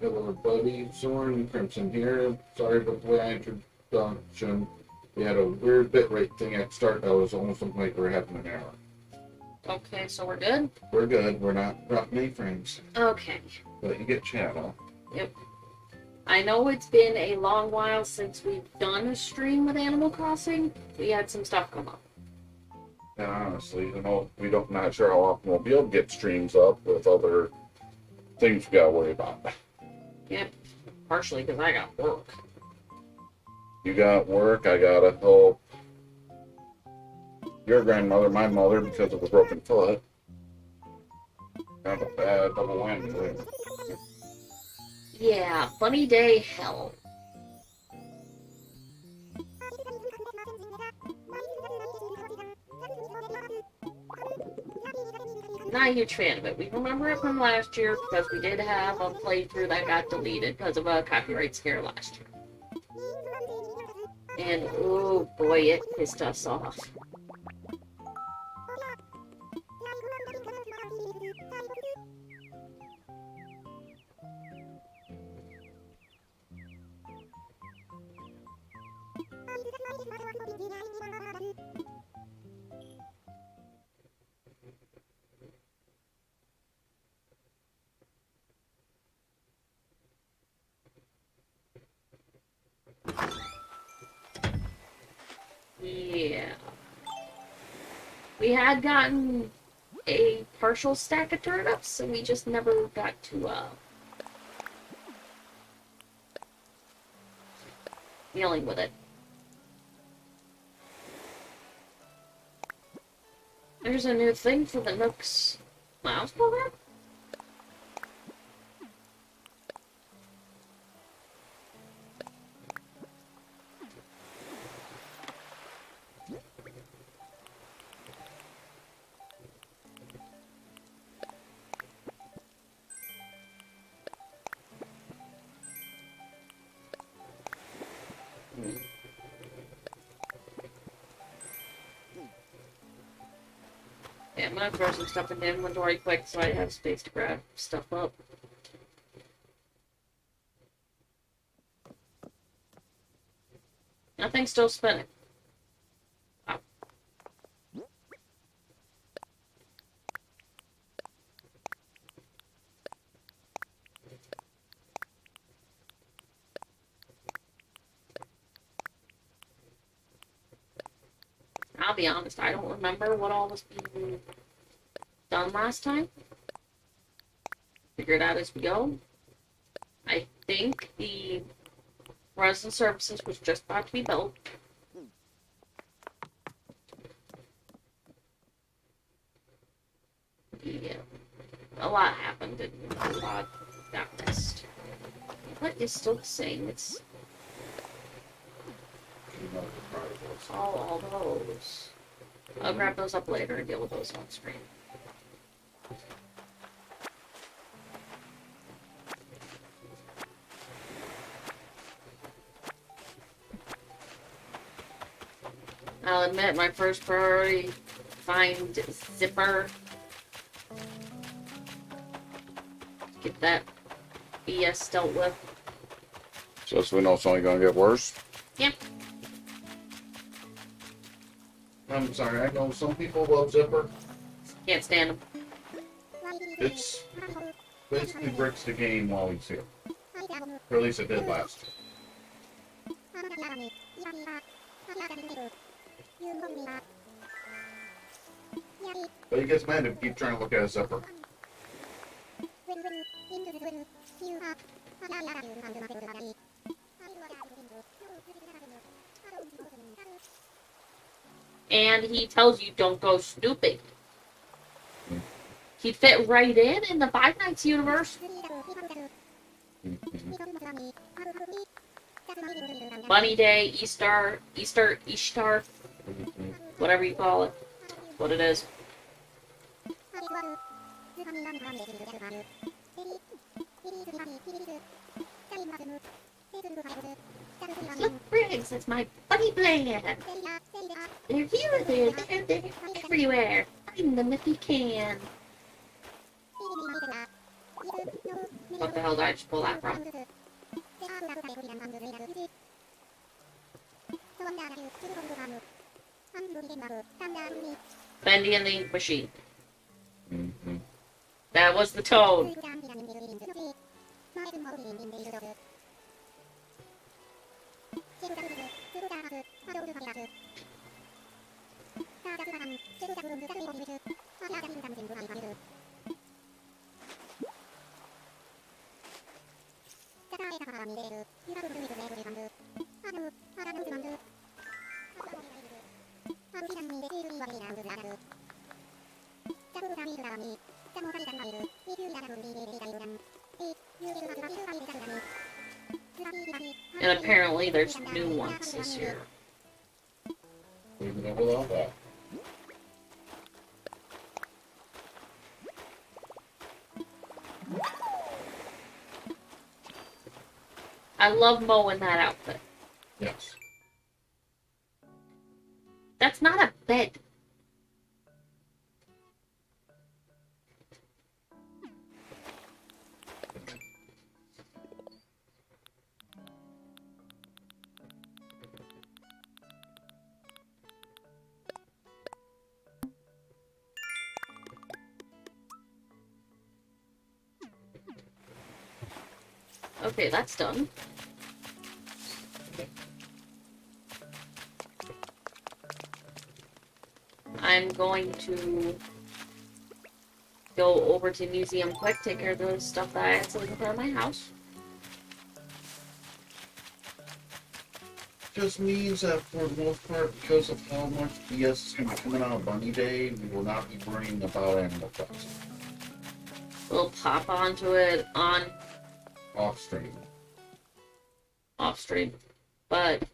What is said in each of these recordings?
Hello, buddy. Soren Crimson here. Sorry about the way I introduction. We had a weird bit rate thing at the start that was almost like we were having an error. Okay, so we're good? We're good. We're not dropping any frames. Okay. But you get chat on. Yep. I know it's been a long while since we've done a stream with Animal Crossing. We had some stuff come up. And honestly, we don't not sure how often we'll be able to get streams up with other things we gotta worry about. Yep. Partially because I got work. You got work, I gotta help your grandmother, my mother, because of a broken foot. Kind of a bad double whammy. Yeah, funny day hell. Not a huge fan of it. We remember it from last year because we did have a playthrough that got deleted because of a copyright scare last year. And oh boy, it pissed us off. Yeah. We had gotten a partial stack of turnips, and we just never got to, dealing with it. There's a new thing for the Nooks Miles program? Yeah, I'm gonna throw some stuff in the inventory quick so I have space to grab stuff up. Nothing's still spinning. Oh. I'll be honest, I don't remember what all was being done last time. Figure it out as we go. I think the resident services was just about to be built. Yeah, a lot happened and a lot got missed. What is still the same? It's all those. I'll grab those up later and deal with those on screen. I'll admit my first priority, find Zipper. Get that BS dealt with. So we know it's only gonna get worse? Yeah. I'm sorry, I know some people love Zipper. Can't stand them. It's basically breaks the game while he's here. Or at least it did last. But he gets mad if you keep trying to look at a Zipper. And he tells you don't go stupid. He'd fit right in the Five Nights universe. Bunny Day, Easter, Ishtar, whatever you call it. What it is. Look, Briggs, it's my bunny bland. They're here, they're everywhere. Find them if you can. What the hell did I just pull that from? Bendy and the Ink Machine. Mm-hmm. That was the toad. And apparently there's new ones this year. Even without that. I love Mo in that outfit. Yes. That's not a bed. Okay, that's done. I'm going to go over to museum quick, take care of the stuff that I had sitting in front of my house. Just means that for the most part, because of how much BS is going to be coming out of Bunny Day, we will not be worrying about Animal Crossing. We'll pop onto it on Off stream. off stream, but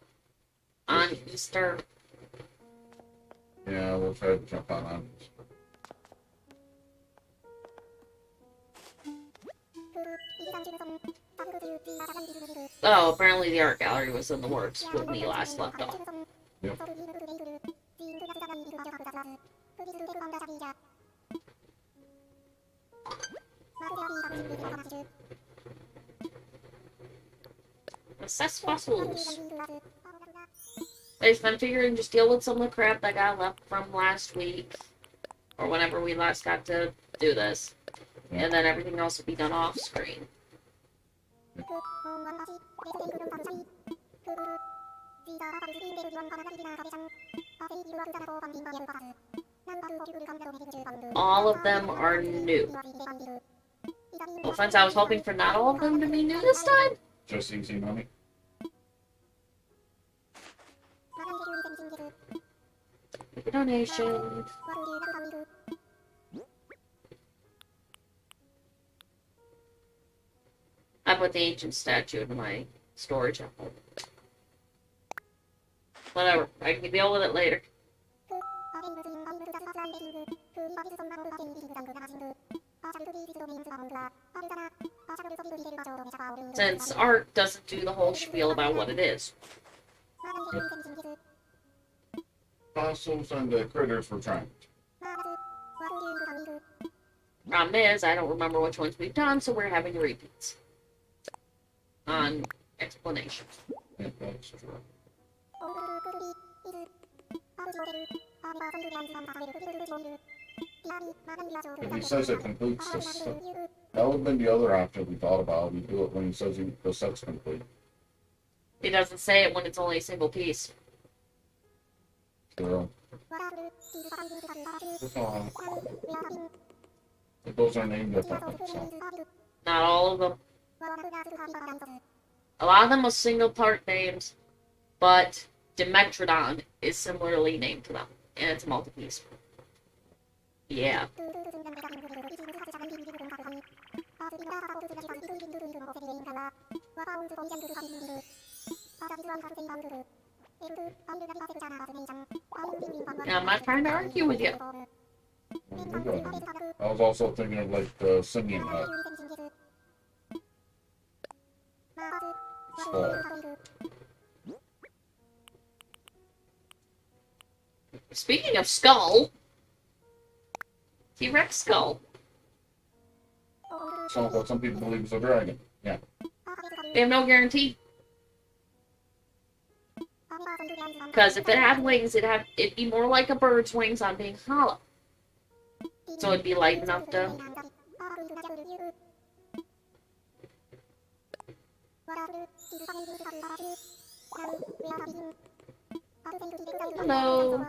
on Easter, Yeah, we'll try to jump on. oh, apparently the art gallery was in the works when we last left off. Yep. Assess fossils. I've been figuring just deal with some of the crap that got left from last week, or whenever we last got to do this, and then everything else will be done off screen. All of them are new. No offense, I was hoping for not all of them to be new this time. Just easy money. Make a donation. I put the ancient statue in my storage at home. Whatever, I can deal with it later. Since art doesn't do the whole spiel about what it is. Fossils and the critters were trying. Problem is, I don't remember which ones we've done, so we're having repeats. On explanations. Yeah, that's true. If he says it completes the set, that would have been the other option we thought about. We do it when he says the set's complete. He doesn't say it when it's only a single piece. So, those are named differently. So. Not all of them. A lot of them are single part names, but Dimetrodon is similarly named to them, and it's a multi-piece. Yeah. Now, I'm not trying to argue with you. I was also thinking of like the singing hut. So, Speaking of skull, T-Rex skull. So what some people believe is a dragon. Yeah. They have no guarantee. Because if it had wings, it'd be more like a bird's wings on being hollow. So it'd be light enough to. Hello.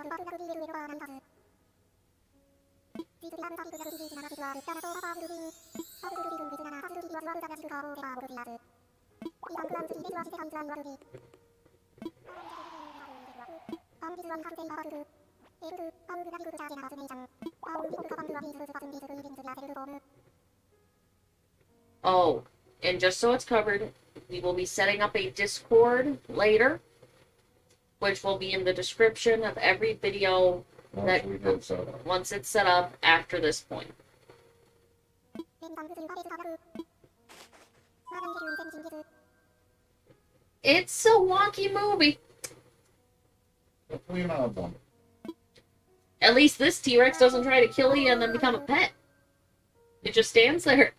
Oh, and just so it's covered, we will be setting up a Discord later, which will be in the description of every video Once we get set up. once it's set up after this point. It's a wonky movie. Hopefully an odd one. At least this T-Rex doesn't try to kill you and then become a pet. It just stands there.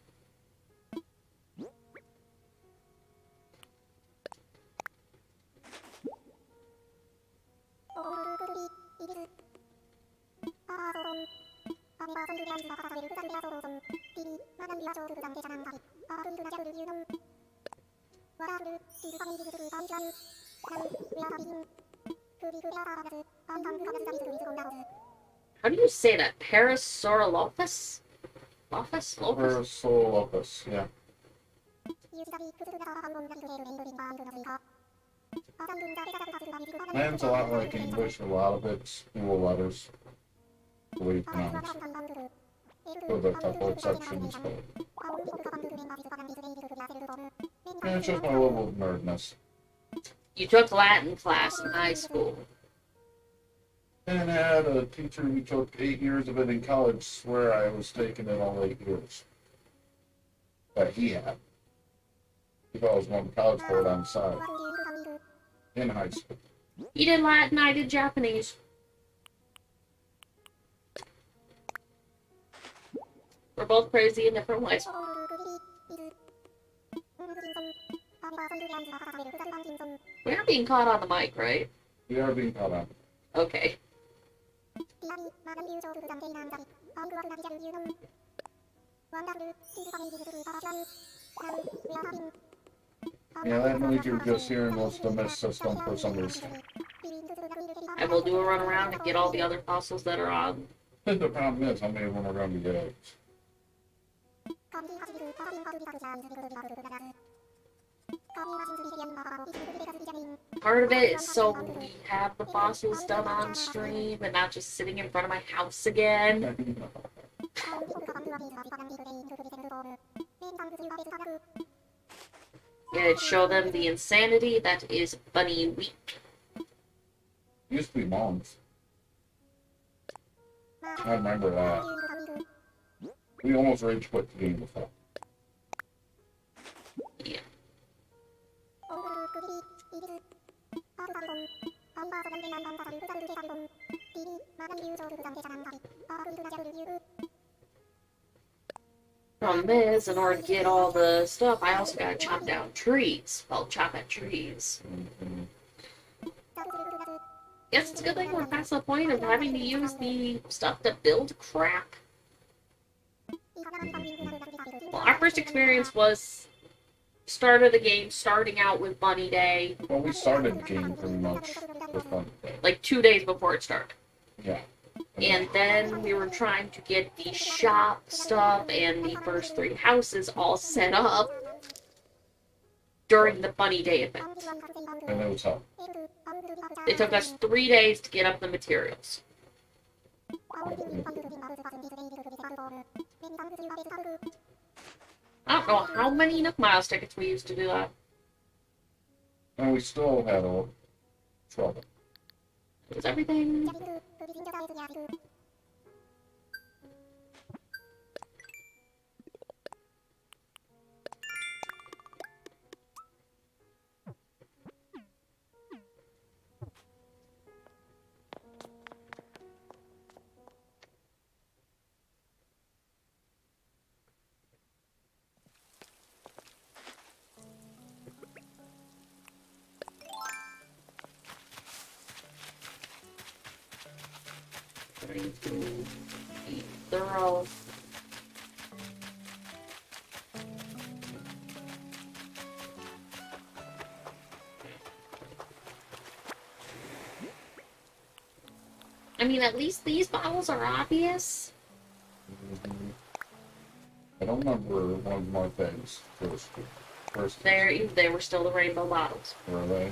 How do you say that? Parasaurolophus? Lophus? Lophus? Parasaurolophus, yeah. Mine's a lot like English, a lot of it's dual letters. The way you pronounce. With a couple exceptions, but yeah, it's just my level of nerdness. You took Latin class in high school. And I had a teacher who took 8 years of it in college swear I was taking it all 8 years. That he had. Because I was going to college for it on the side. In high school. He did Latin, I did Japanese. We're both crazy in different ways. We are being caught on the mic, right? We are being caught on. Okay. Yeah, that noise you're just hearing was the mist system for some reason. And we'll do a run around and get all the other fossils that are on. The problem is, how many of them are going to get eggs? Part of it is so we have the fossils done on stream and not just sitting in front of my house again. Yeah, to show them the insanity that is Bunny Week. Used to be months. I remember that. We almost rage quit the game before. Yeah. Problem is, in order to get all the stuff, I also gotta chop down trees. Well, chop at trees. Guess it's a good thing we're past the point of having to use the stuff to build crap. Well, our first experience was start of the game, starting out with Bunny Day. Well, we started the game pretty much with fun. Like 2 days before it started. Yeah. And then we were trying to get the shop stuff and the first 3 houses all set up during the Bunny Day event. And it was hell. It took us 3 days to get up the materials. I don't know how many Nook Miles tickets we used to do that. And we still had a trouble. Is everything? trying to be thorough. I mean, at least these bottles are obvious. Mhm. I don't remember one of my things first They were still the rainbow bottles. were they?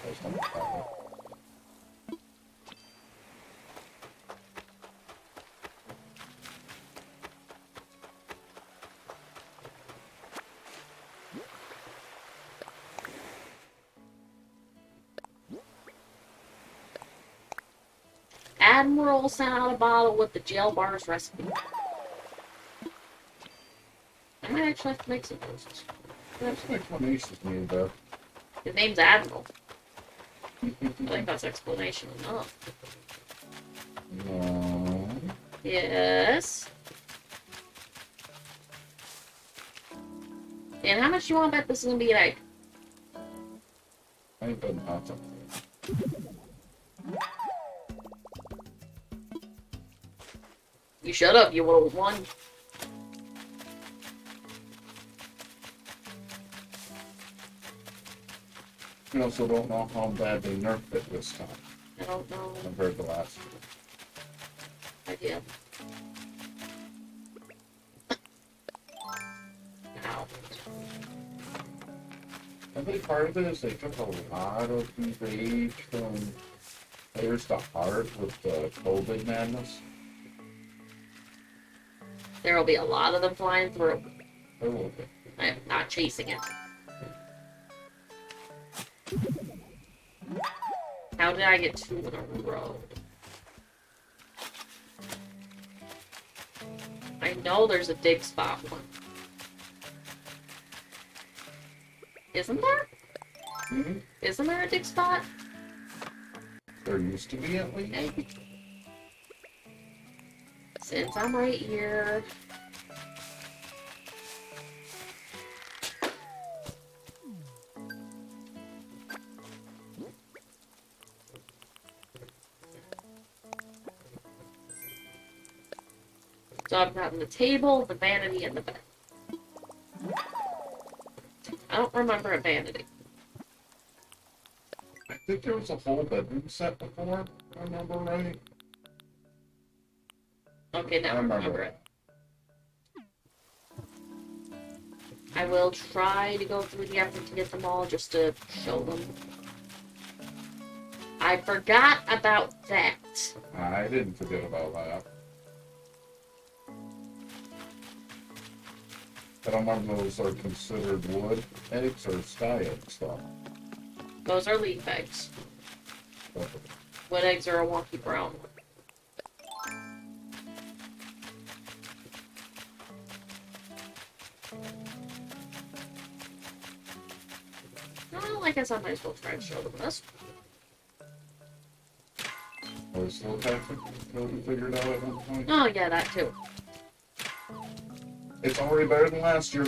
That's not bad. Admiral sent out a bottle with the jail bars recipe. I might actually have to make some toasts. That's an explanation to me, though. His name's Admiral. I think that's explanation enough. No. Yes. And how much do you want to bet this is gonna be an egg? I ain't done hot something. You should have. You would have won. We also don't know how bad they nerfed it this time I don't know. compared to last year. Idea. Ow. I think part of it is they took a lot of rage from players to heart with the COVID madness. There will be a lot of them flying through. A little bit. I am not chasing it. How did I get 2 in a row? I know there's a dig spot one. Isn't there? Mm-hmm. Isn't there a dig spot? There used to be at least. Since I'm right here. So I've gotten the table, the vanity, and the bed. I don't remember a vanity. I think there was a whole bedroom set before, if I remember right. Okay, now I remember it. I will try to go through the effort to get them all just to show them. I forgot about that. I didn't forget about that. I don't remember those are considered wood eggs or sky eggs though. Those are leaf eggs. But Wood eggs are a wonky brown. Well, I guess I might as well try to show them this. was slow tactic that we figured out at one point. Oh, yeah, that too. It's already better than last year.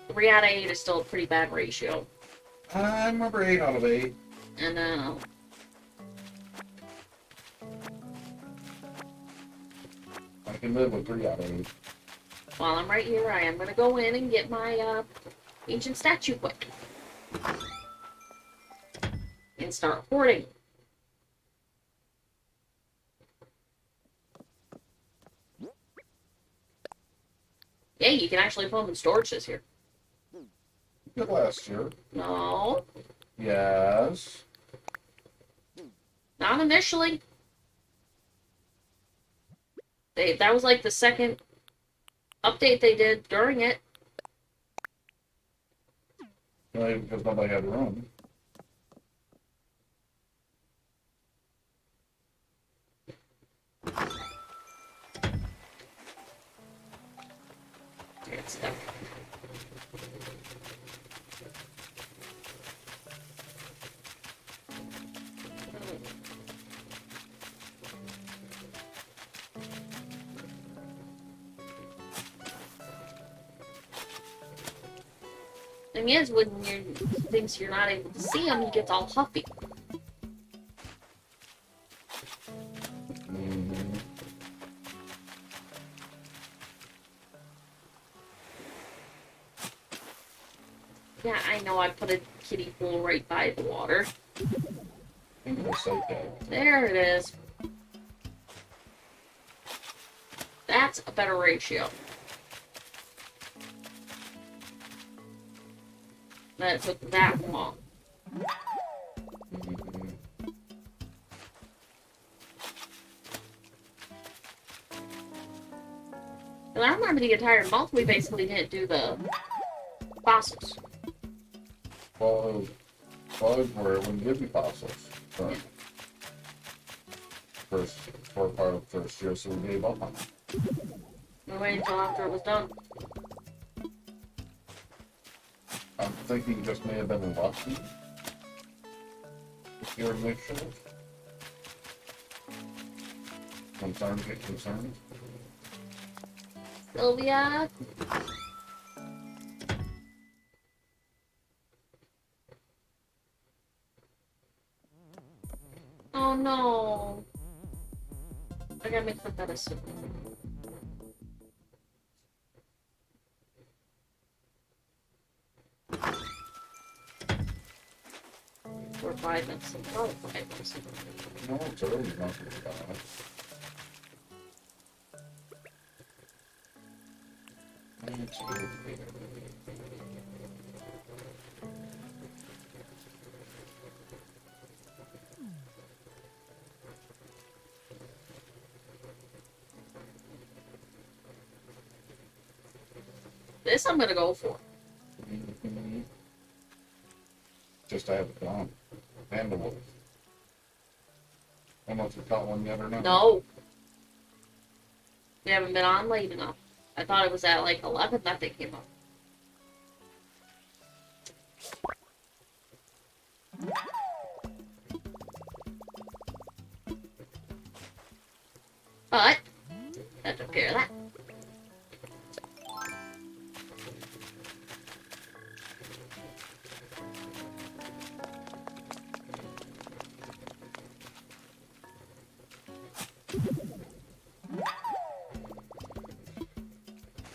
3 out of 8 is still a pretty bad ratio. I remember 8 out of 8. And I can live with 3 out of 8. while I'm right here, I am going to go in and get my ancient statue quick. And start hoarding. Yeah, you can actually put them in storage this year. Good last year. No, Yes. not initially. That was like the second update they did during it. Maybe because nobody had room. It's stuck. Thing is, when you thinks you're not able to see him, he gets all huffy. Yeah, I know I put a kiddie pool right by the water. I think it was like that. There it is. That's a better ratio. That took that long. Mhm. And I remember the entire month we basically didn't do the fossils. Well, bugs where it wouldn't give me fossils. But first, for part of the first year, so we gave up on it. We waited until after it was done. I'm thinking just may have been lucky. If you're mixture. Concerned, get concerned. Sylvia? Oh no. I gotta make that a soup. For 5 minutes. Probably 5 minutes. No, it's early enough to be done. It's good. This I'm gonna go for. Mhm. Just I have it gone. And the wolf. I don't know if you caught one yet or not. No. We haven't been on late enough. I thought it was at like 11 that they came up. But, that took care of that.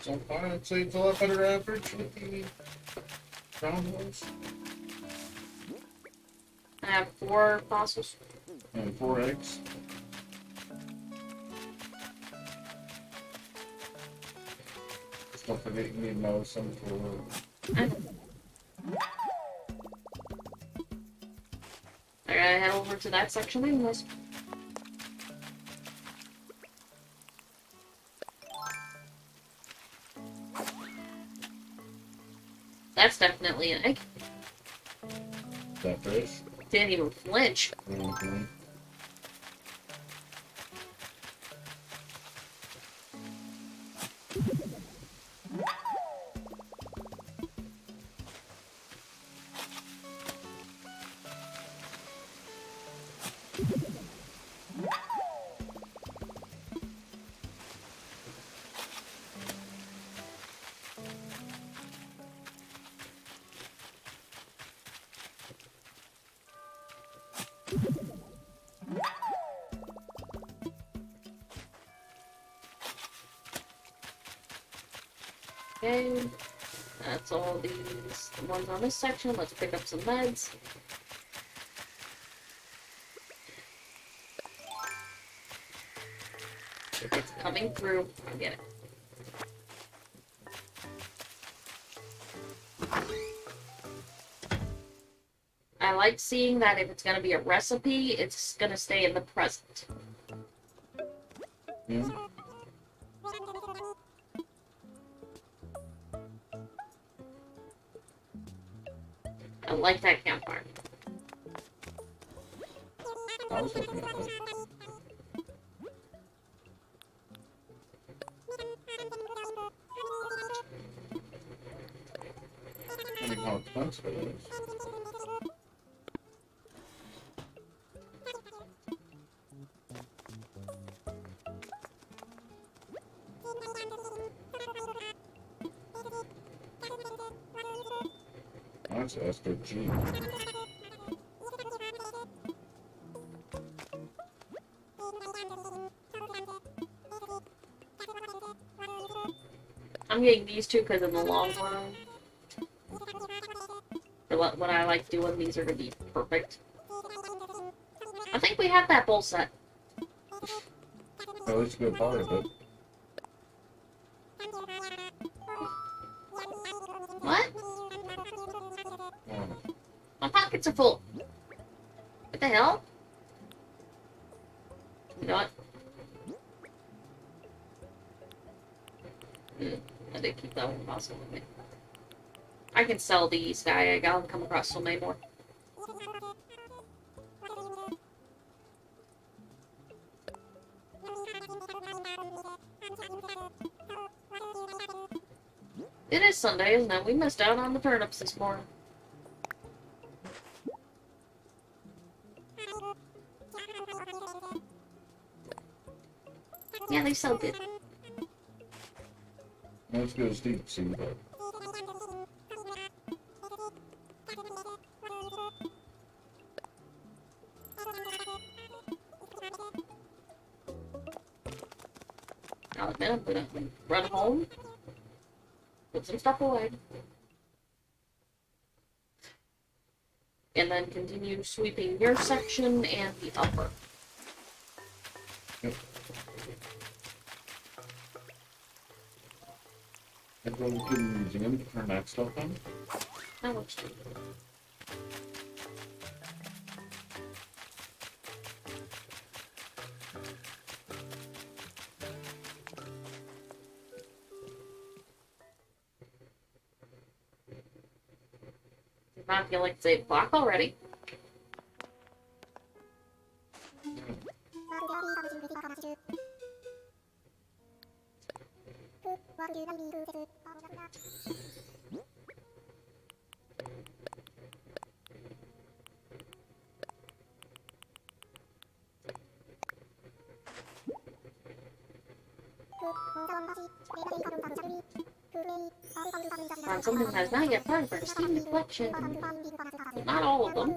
So far, I'd say it's a lot better average with the ground wolves. I have 4 fossils. And 4 eggs. Just don't forget you need medicine for. I gotta head over to that section anyways. That's definitely an egg. That fish. Didn't even flinch. Mm-hmm. Okay. That's all these ones on this section. Let's pick up some meds. If it's coming through, I'll get it. I like seeing that if it's going to be a recipe, it's going to stay in the present. Yeah. I like that campfire. I was looking at it. Depending how expensive it is. That's SDG. I'm getting these two because in the long run, For what I like doing, these are gonna be perfect. I think we have that bowl set. At least a good part of it. What? Oh, My pockets are full. What the hell? You know what? I did keep that one possible with me. I can sell these guy. I'll come across so many more. It is Sunday, isn't it? We missed out on the turnips this morning. Yeah, they sell good. not as good as deep sea, but I'll admit I'm gonna run home, put some stuff away, and then continue sweeping your section and the upper. I'm going to the museum to turn that stuff on. That looks good. I feel like it's 8 o'clock already. Something has not yet run for the Steam collection. Not all of them.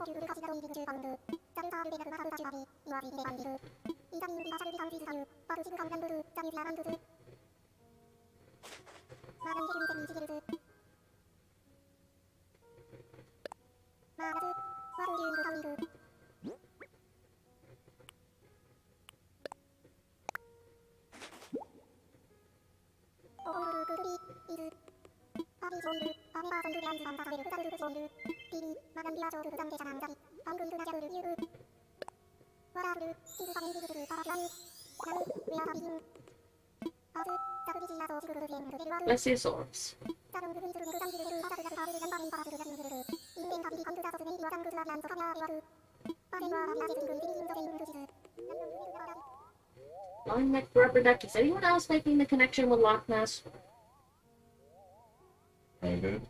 Plesiosaurus. Long-necked rubber duck. Is anyone else making the connection with Loch Ness? I did.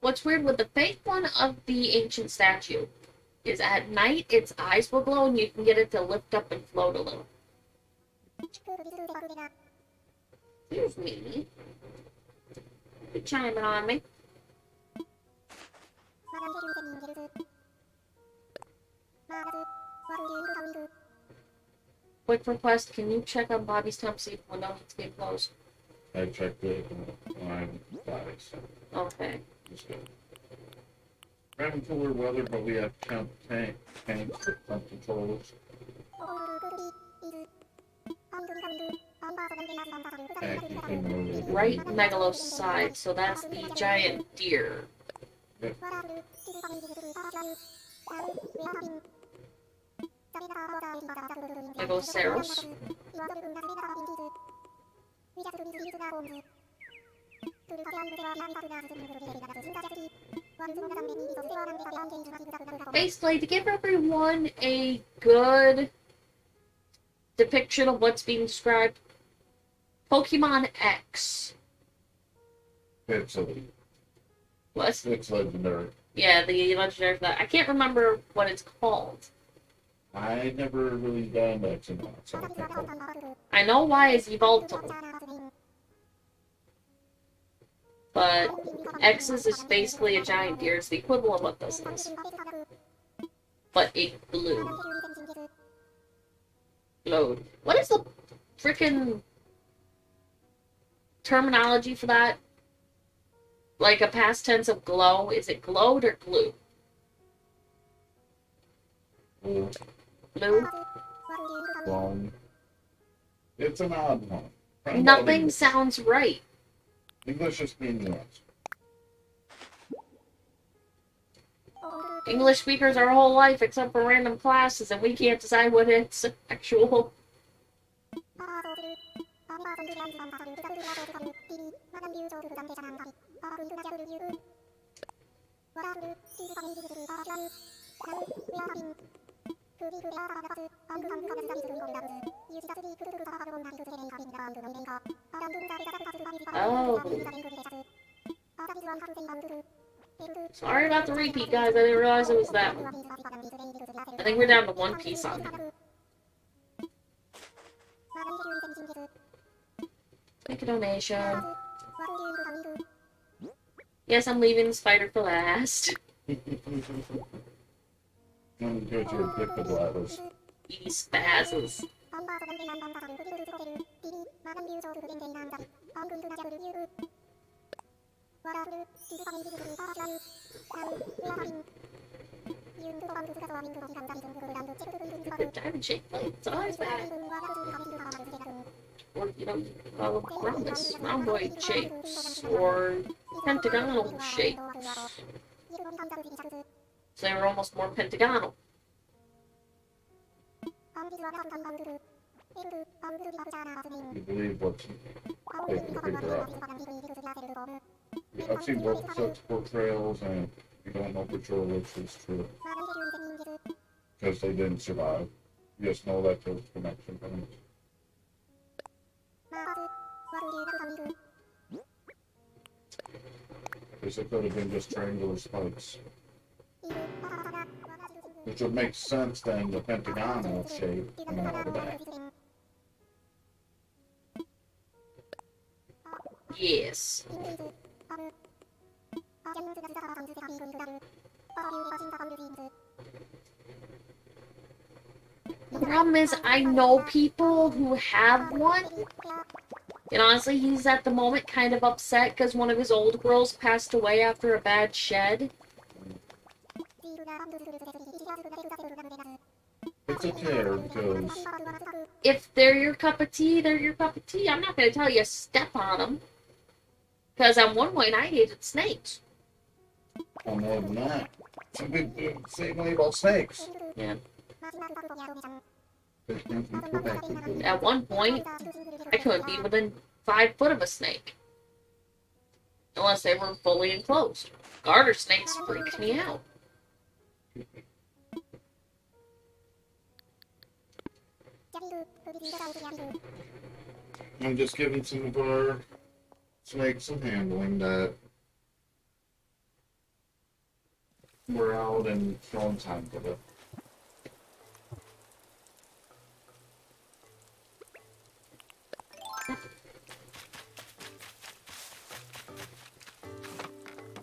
What's weird with the fake one of the ancient statue is at night its eyes will glow and you can get it to lift up and float a little. Excuse me. You're chiming on me. Quick request, can you check on Bobby's temp, see if window needs to get closed? I checked it and I'm fine, so Okay. it's good. We're having cooler weather, but we have tanks with temp controls. And you can move it. Right Megalos side, so that's the giant deer. Yep. Megaceros. Basically, to give everyone a good depiction of what's being described, Pokemon X. It's What? legendary. Yeah, the legendary for that. I can't remember what it's called. I never really done X and Y, so I can't tell. I know Y is Yveltal, but X's is basically a giant deer. It's the equivalent of what this is. But it blew. Glowed. What is the freaking terminology for that? Like a past tense of glow? Is it glowed or glue? Blue, Blue? blown. It's an odd one. Kind of odd Nothing English. sounds right. English just being the answer. English speakers our whole life except for random classes, and we can't decide what it's actual. Oh. Sorry about the repeat, guys. I didn't realize it was that one. I think we're down to one piece on him. Make a donation. Yes, I'm leaving the spider for last. I'm good to pick the bladders. He spazzes. Good diamond shaped plate. It's always bad. Or, you know, you can call them rhombus, rhomboid shapes, or pentagonal shapes. So they were almost more pentagonal. You believe what they can figure out. I've seen both such portrayals, and you don't know for sure which is true. Because they didn't survive. You just know that there's connection points. Because it could have been just triangular spikes. Which would make sense then, the pentagonal shape coming out of the back. Yes. The problem is, I know people who have one. And honestly, he's at the moment kind of upset because one of his old girls passed away after a bad shed. It's a tear because If they're your cup of tea, they're your cup of tea. I'm not going to tell you step on them. Because at one point, I hated snakes. I'm more than that. Some people do the same way about snakes. Yeah. There's nothing to go back to. At one point, I couldn't be within 5 foot of a snake. Unless they were fully enclosed. Garter snakes freaked me out. I'm just giving some of our snakes some handling that we're out and throwing time with it.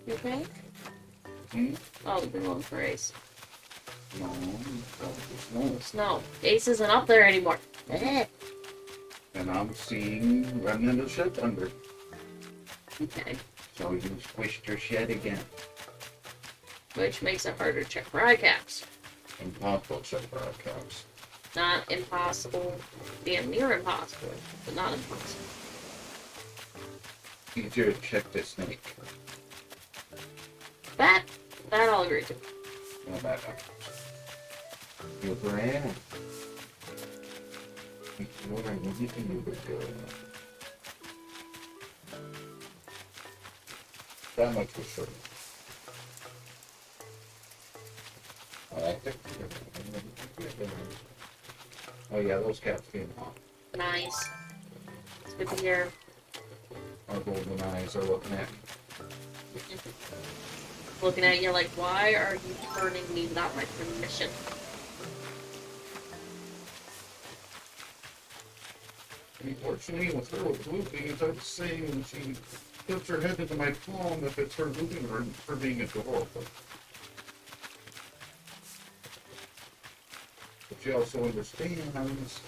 You okay? Hmm? Oh, you're going for Ace. No, no. Snow. Ace isn't up there anymore. Eh. And I'm seeing running a shed under. Okay. So you squished your shed again. Which makes it harder to check for eye caps. Impossible check for our cows. Not impossible. Damn near impossible, but not impossible. Easier to check the snake. That I'll agree to. No matter. Your brand. What do you think you would do? That much for sure. I like it. Oh yeah, those cats being hot. Nice. It's good to hear. Our golden eyes are looking at. looking at you like, why are you turning me without my permission? Unfortunately, with her with looping, it's like saying when she puts her head into my palm if it's her looping or her being adorable. But she also understands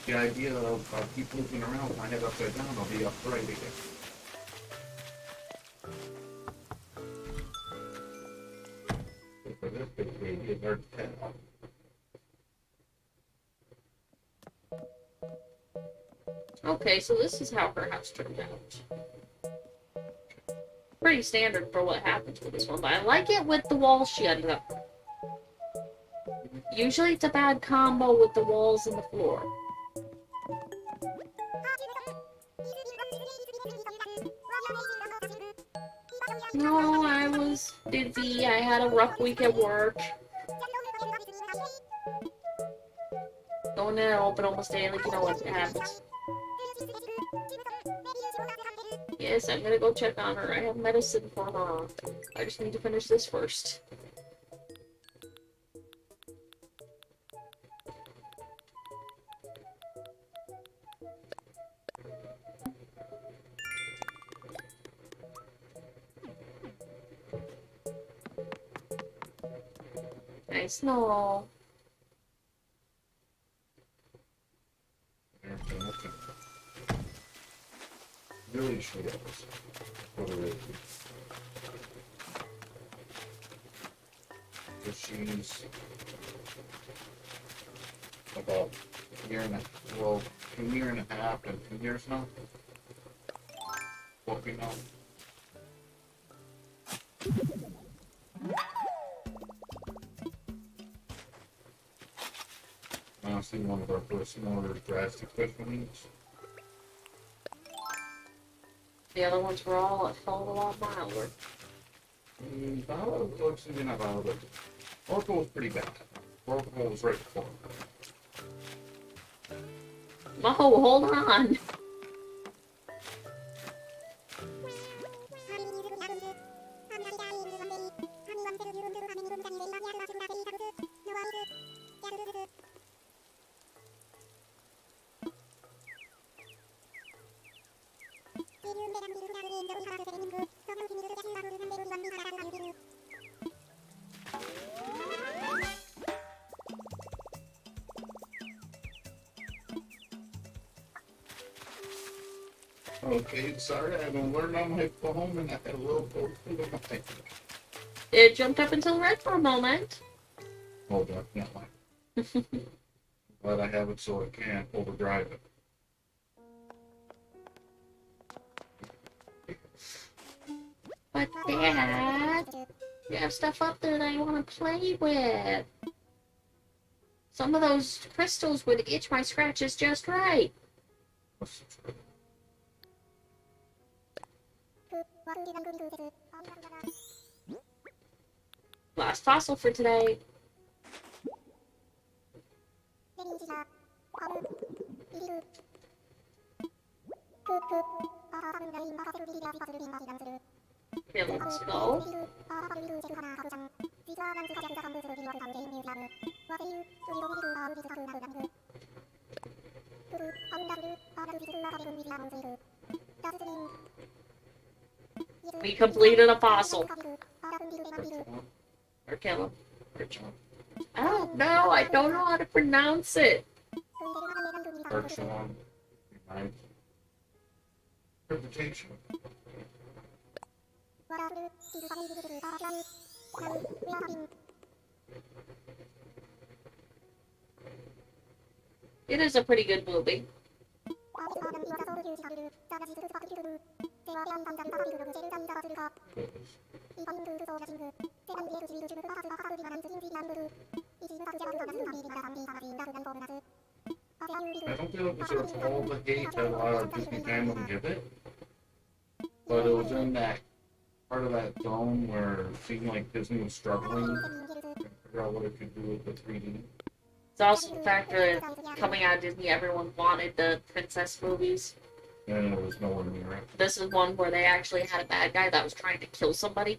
the idea of if I keep moving around with my head upside down, I'll be upright again. But for this big baby, it's hard to tell. Okay, so this is how her house turned out. Pretty standard for what happens with this one, but I like it with the walls she ended up. Usually it's a bad combo with the walls and the floor. No, I was busy. I had a rough week at work. Going in and open almost daily, you know what happens. Yes, I'm gonna go check on her. I have medicine for her. I just need to finish this first. Nice snow. Really sure that was what it is. So she's about a year and a year and a half and 2 years now. What we know. Honestly, one of our first more drastic special needs. The other ones were all a hell of a lot milder. Violet looks even not Violet. Oracle was pretty bad. Oracle was right before. Oh, hold on. Okay, sorry, I haven't learned on my phone and I had a little cold in my thing. It jumped up until red for a moment. Oh, definitely. But I have it so I can't overdrive it. But Dad, you have stuff up there that I want to play with. Some of those crystals would itch my scratches just right. Last fossil for today. Okay, let's go. We completed a fossil. Or kill him. Oh no, I don't know how to pronounce it. Archelon. My interpretation. It is a pretty good movie. I don't feel it deserves all the hate that a lot of Disney fandom give it, but it was in that part of that zone where it seemed like Disney was struggling to figure out what it could do with the 3D. It's also the fact that coming out of Disney, everyone wanted the princess movies. And it was nowhere near it. This is one where they actually had a bad guy that was trying to kill somebody.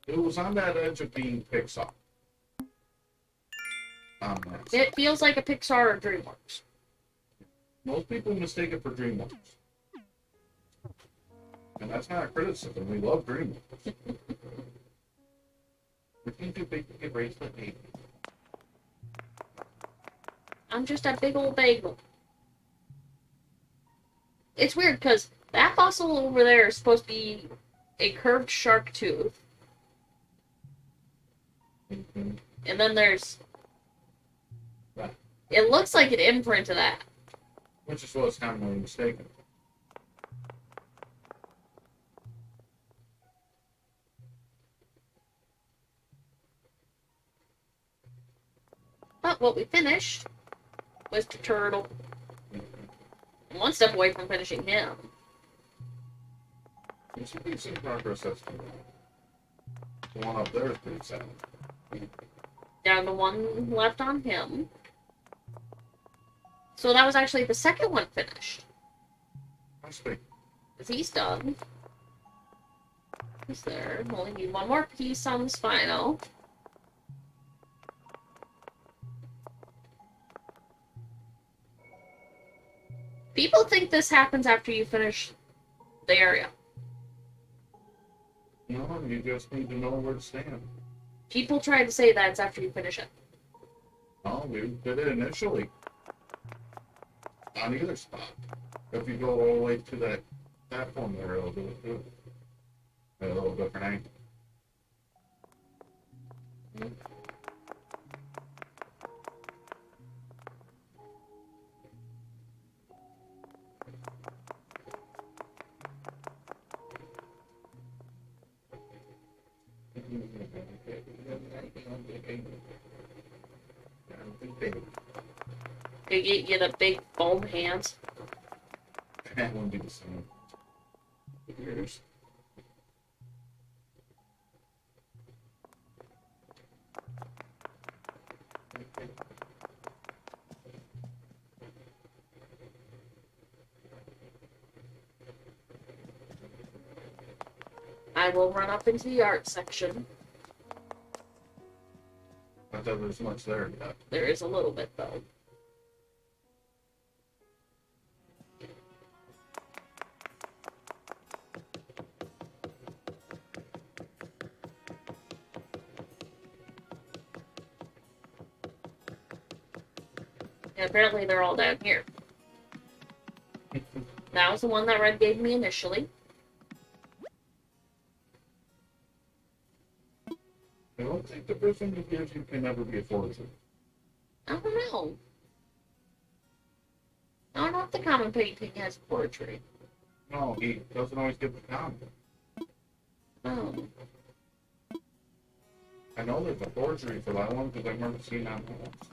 It was on that edge of being Pixar. It feels like a Pixar or DreamWorks. Most people mistake it for DreamWorks. And that's not a criticism. We love DreamWorks. We think too big to get bracelet maybe. I'm just a big old bagel. It's weird because that fossil over there is supposed to be a curved shark tooth. Mm-hmm. And then there's... Right. It looks like an imprint of that. Which is what's commonly mistaken. But what we finished was the turtle. One step away from finishing him. There's some decent progress that's going on. The one up there is pretty sad. Down to one left on him. So that was actually the second one finished. Must be. Because he's done. He's there. Only need one more piece on the spinal. People think this happens after you finish the area. No, you just need to know where to stand. People try to say that it's after you finish it. No, we did it initially. On either spot. If you go all the way to that platform there, it'll do it too. At a little different angle. They get you the big foam hands. That wouldn't be the same. Years. I will run up into the art section. I thought there was much there yet. There is a little bit though. And apparently they're all down here. That was the one that Red gave me initially. I don't think the person who gives you can ever be a forger. I don't know. I don't know if the common painting has poetry. No, he doesn't always give the comment. Oh. I know there's a forgery for that one because I remember seeing that one once.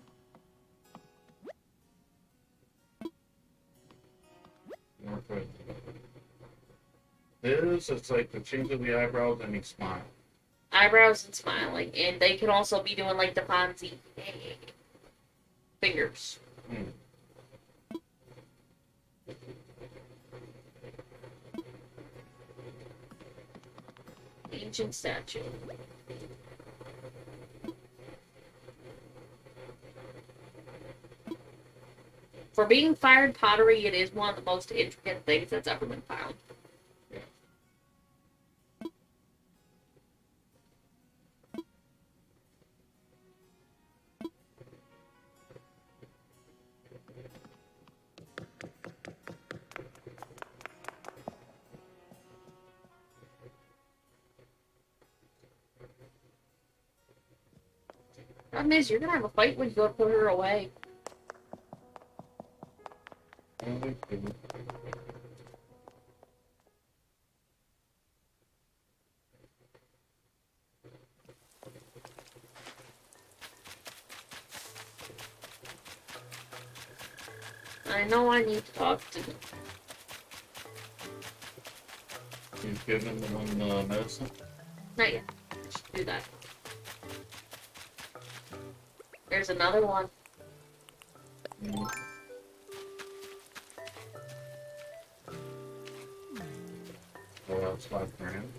This, it's like the change of the eyebrows and he smiles. Eyebrows and smiling. And they can also be doing like the Fonzie fingers. Ancient statue. For being fired pottery, it is one of the most intricate things that's ever been found. Problem is, you're gonna have a fight when you go to put her away. I know I need to talk to him. You've given them medicine? Not yet. I should do that. There's another one. Mm. Well, that's $5 grand.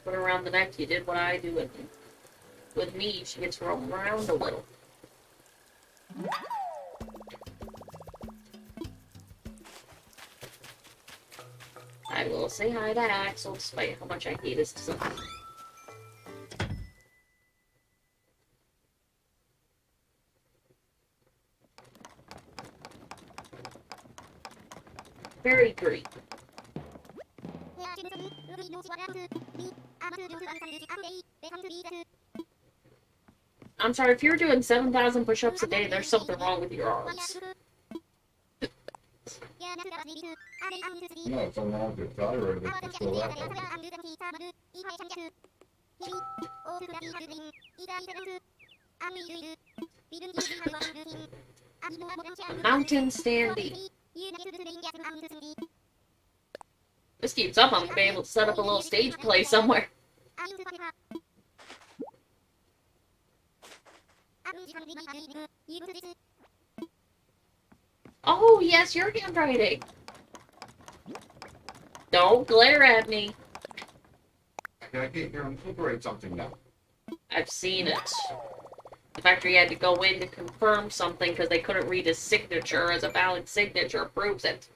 put her around the neck, you did what I do with me. She gets rolled around a little. I will say hi to Axel, despite how much I hate his design. Very green. I'm sorry, if you're doing 7,000 push-ups a day, there's something wrong with your arms. No, it's something wrong with your thyroid. It's still that way. Mountain standing. This keeps up, I'm gonna be able to set up a little stage play somewhere. Oh, yes, your handwriting. Don't glare at me. I gotta get here and incorporate something now. I've seen it. The factory had to go in to confirm something because they couldn't read his signature as a valid signature proves it.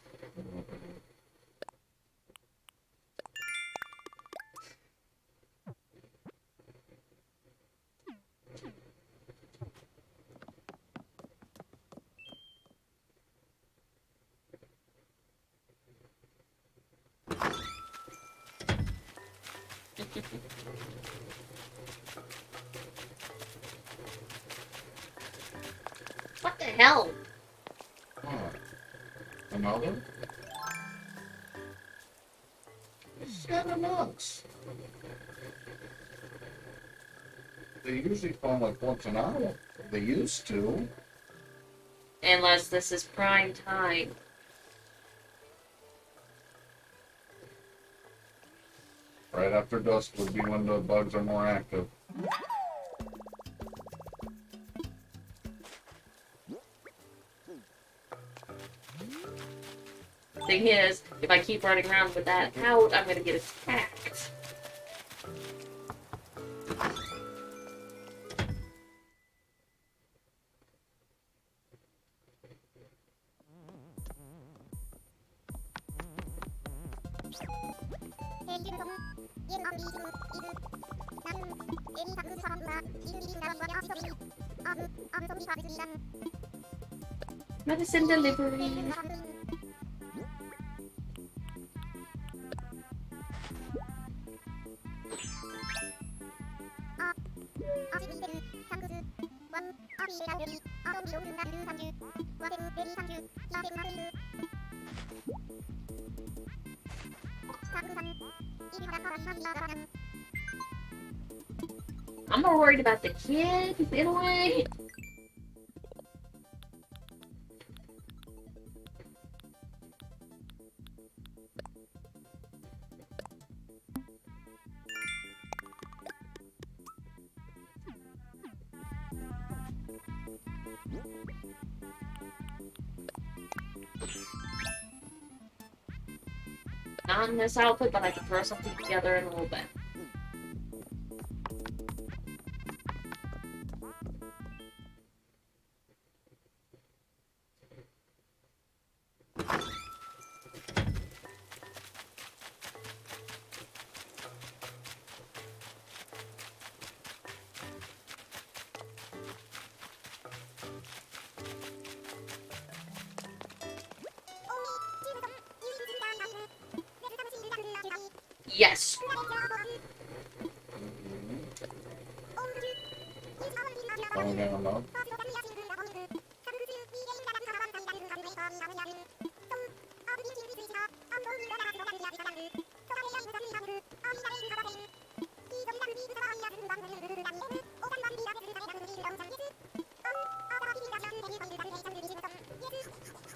What the hell? Huh. Another? 7 months. They usually phone like once an hour. They used to. Unless this is prime time. Right after dusk would be when the bugs are more active. Thing is, if I keep running around with that out, I'm gonna get attacked. Medicine delivery. I'm more worried about the kid, in a way. Not in this outfit, but I can throw something together in a little bit. Yes. Calling down up.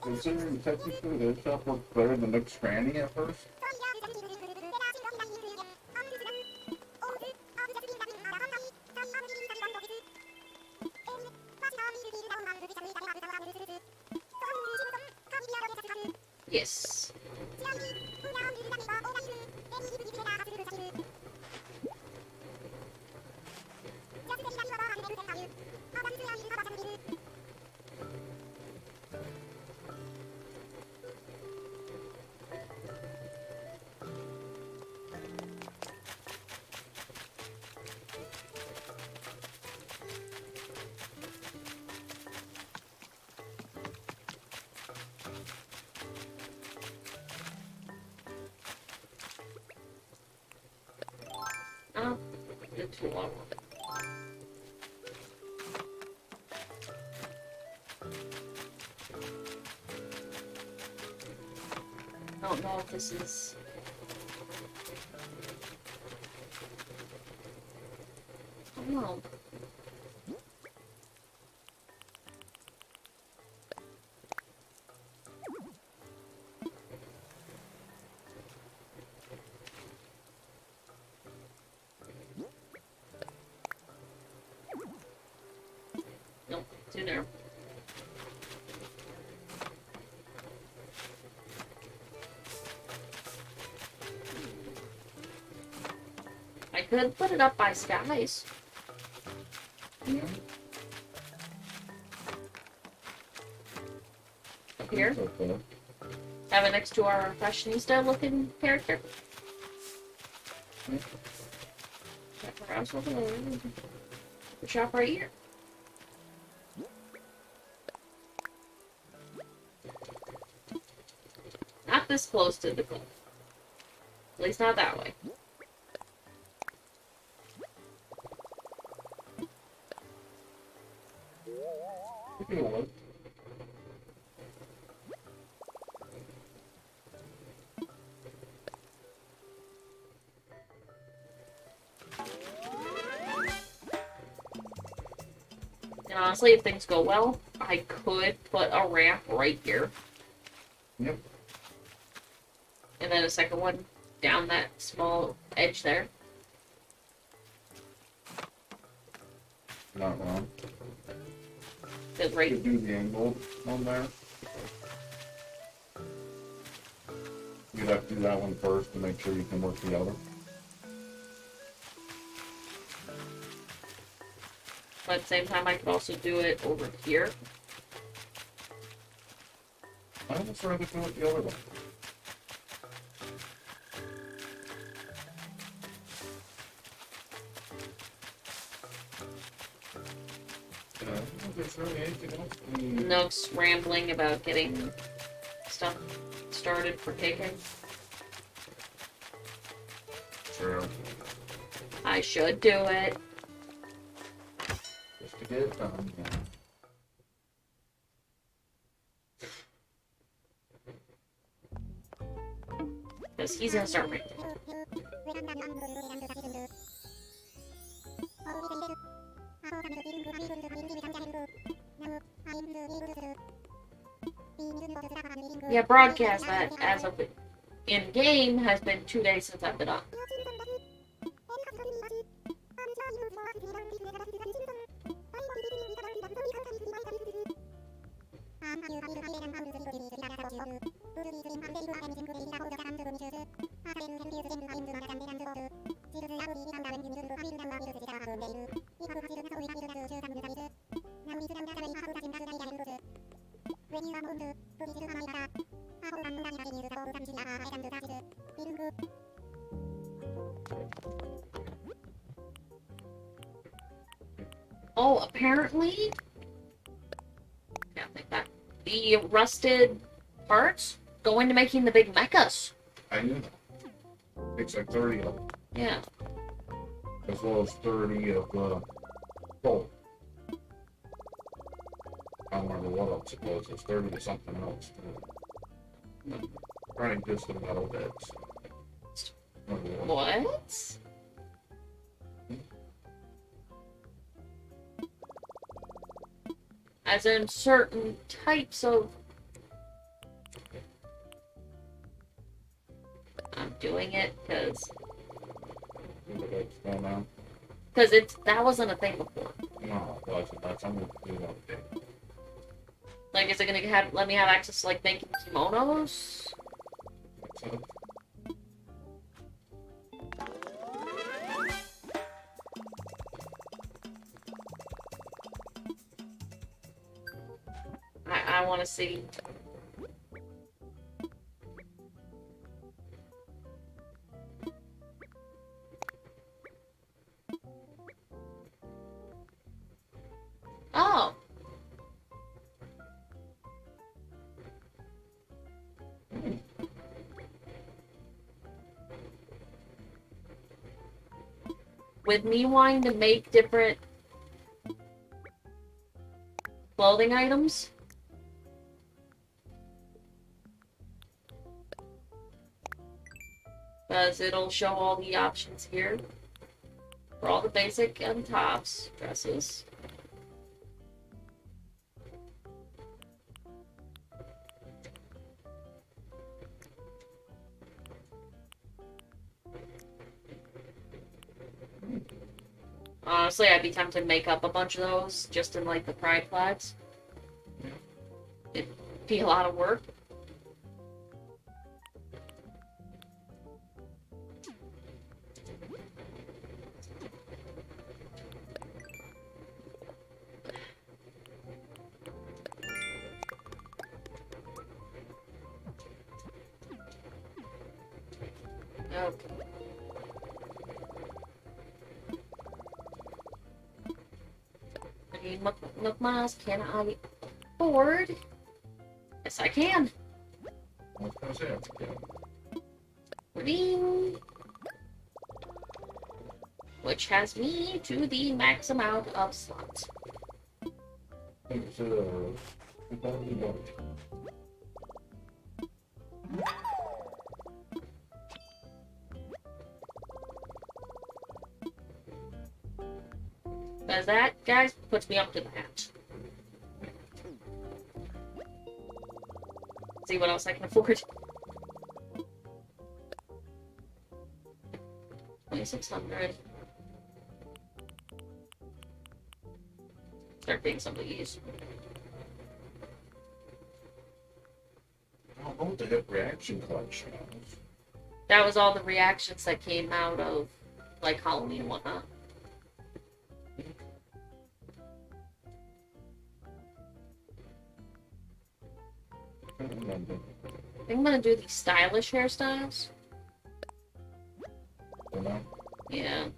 Considering technically their stuff worked better than Nook's Cranny at first. Yes. the tool. I don't know if this is. I don't know. Nope, it's in there. I could put it up by skies. Yeah. Up here. Okay. Have it next to our fashionista looking character. Hmm. The shop right here. Not this close to the cliff. At least not that way. You can look. And honestly, if things go well, I could put a ramp right here. Yep. And then a second one down that small edge there. Not wrong. Because You right, could do the angle on there. You'd have to do that one first to make sure you can work the other. but at the same time, I could also do it over here. I almost rather do it the other way. I don't think there's really anything else. Nook's rambling about getting stuff started for taking. Sure. I should do it. Just to get it done, yeah. Because he's gonna start rambling. Yeah, broadcast that as of in game has been 2 days since I've been on. Oh, apparently, can't think that the rusted parts go into making the big mechas. I knew that. It's like 30 of them, Yeah. as well as 30 of gold. I don't remember what else it was. It's 30 to something else. Trying just the metal bits. What? As in certain types of. I'm doing it because it's that wasn't a thing before. No, it wasn't. That's only do one thing. Like, is it gonna let me have access to like making kimonos? So, I want to see. Oh. with me wanting to make different clothing items, because it'll show all the options here for all the basic and tops, dresses. Honestly, I'd be tempted to make up a bunch of those just in like the pride flags. It'd be a lot of work. Okay. I need Nook Miles. Can I afford? Yes, I can. What can I say? Yeah. Redeem. Which has me to the max amount of slots. It's 2001. Because that, guys, puts me up to the match. See what else I can afford. 2,600. Start getting some of these. How about the hip reaction collection? That was all the reactions that came out of, like, Halloween and whatnot. I don't remember. I think I'm gonna do these stylish hairstyles. You know? Yeah.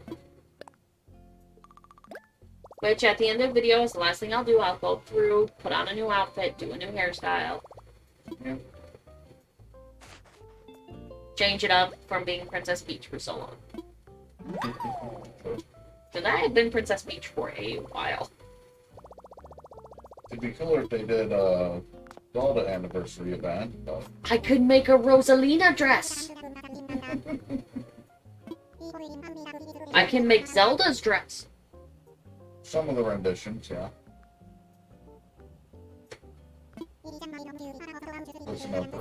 Which at the end of the video is the last thing I'll do. I'll go through, put on a new outfit, do a new hairstyle. Yeah. Change it up from being Princess Peach for so long. Because I have been Princess Peach for a while. It'd be cooler if they did Zelda anniversary event, but I could make a Rosalina dress. I can make Zelda's dress. some of the renditions, yeah. Listen up.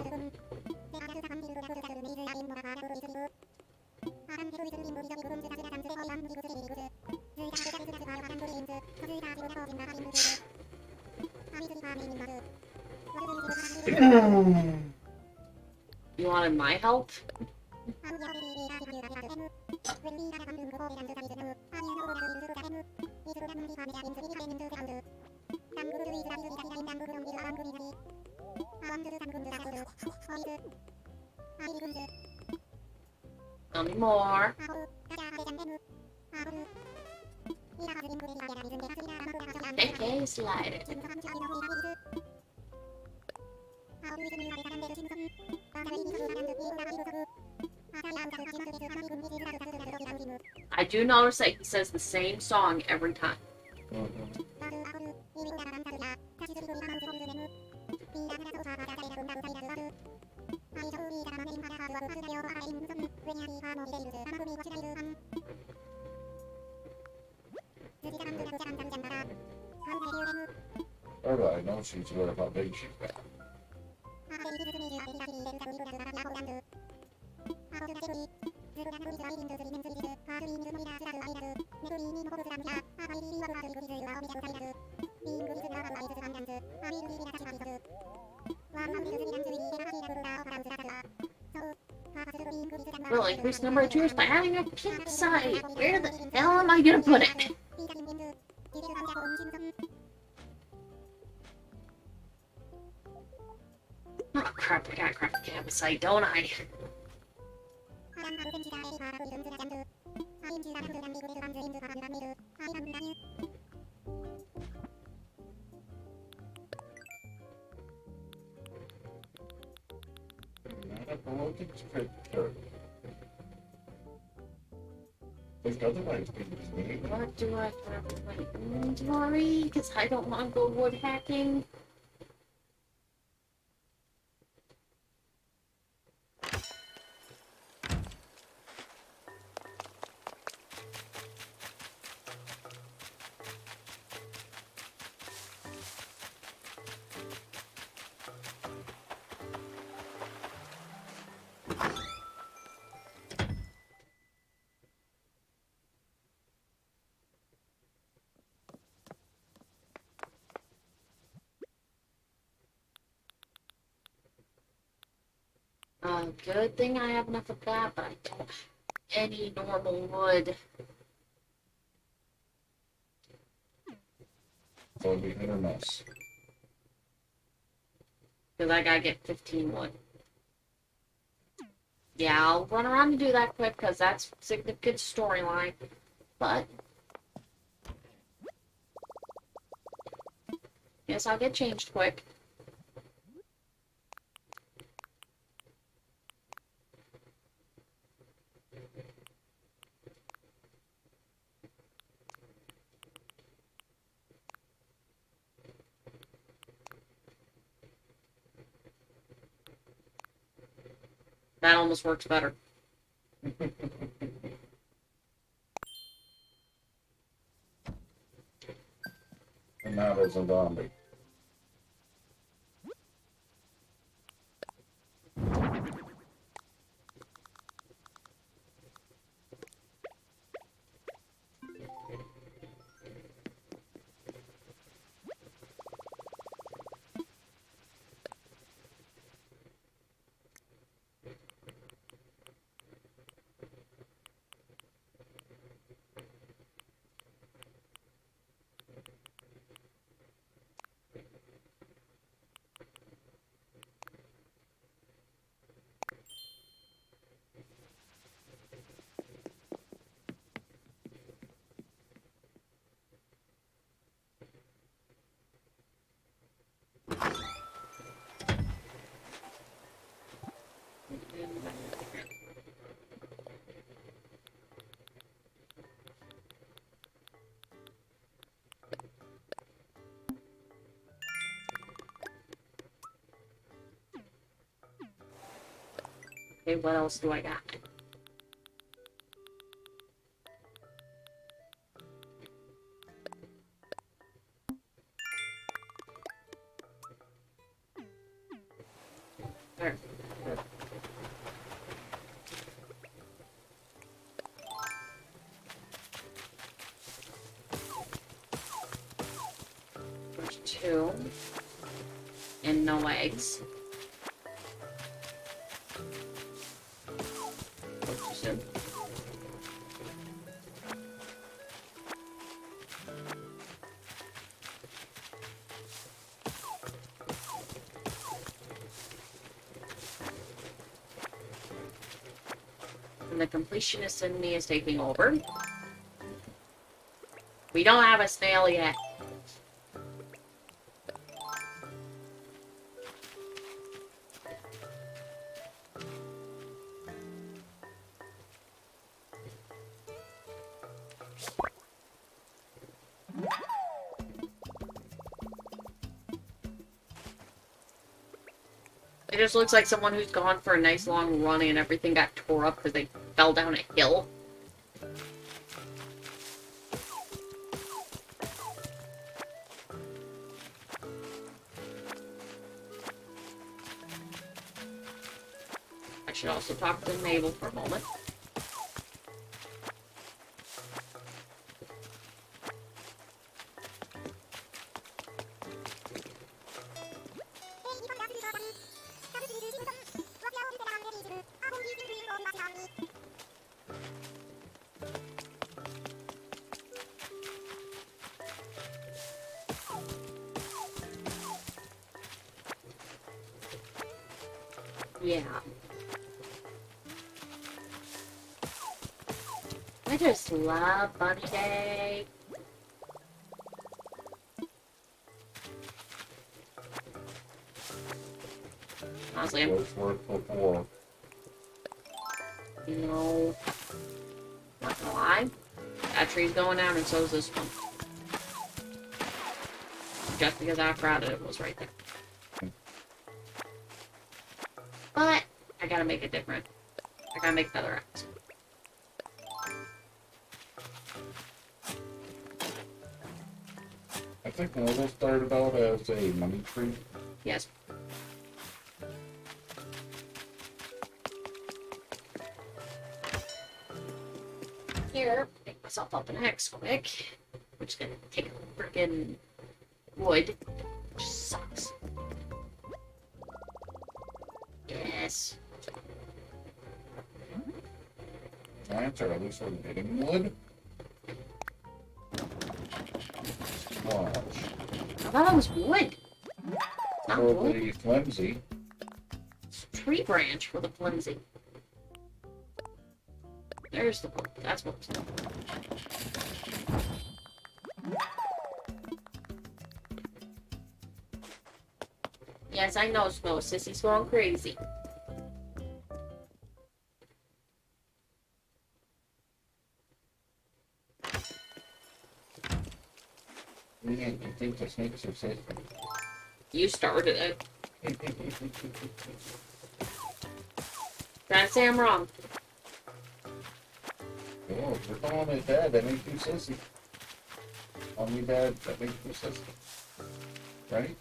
You wanted my help? Tell me more. Okay, slider. I do notice that he says the same song every time. Or I know she's aware of how big she's got. We'll increase the number of tourists by adding a campsite. Where the hell am I gonna put it? Oh crap, I gotta craft a campsite, don't I? Not a broken scripture. There's otherwise people. What do I have in my inventory? Because I don't want to go wood hacking. Good thing I have enough of that, but I don't have any normal wood. So it'll be hit or miss. Because I gotta get 15 wood. Yeah, I'll run around and do that quick because that's significant storyline. But yes, I'll get changed quick. That almost works better. And now there's a zombie. Okay, what else do I got? There. There's 2. And no eggs. And the completionist in me is taking over. We don't have a snail yet. It just looks like someone who's gone for a nice long run and everything got tore up because they fell down a hill. I should also talk to Mabel for a moment. Yeah. I just love Bunny Day. Honestly, What's worth before? you know, Not gonna lie. That tree's going down and so is this one. Just because how crowded it was right there. But I gotta make it different. I gotta make feather axe. I think one of those started out as a money tree. Yes. Here, make myself up an axe quick. I'm just gonna take a freaking wood, which sucks. Yes. Plants are at least for getting wood. Watch. I thought it was wood. It's not For wood. the flimsy. It's a tree branch for the flimsy. There's the wood. That's what's. Yes, I know, Snow. Sissy's going crazy. Yeah, you think the snakes are safe? You started it. Trying to say I'm wrong. Oh, if you're calling it bad, that makes you sissy. Call me bad, that makes you sissy. Right?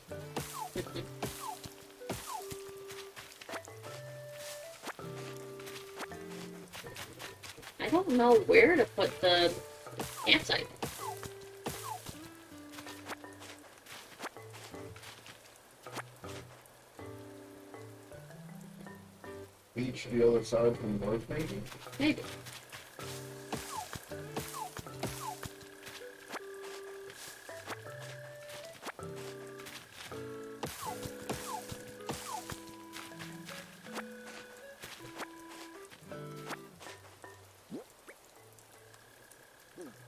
I don't know where to put the campsite. Beach the other side from north, maybe? Maybe.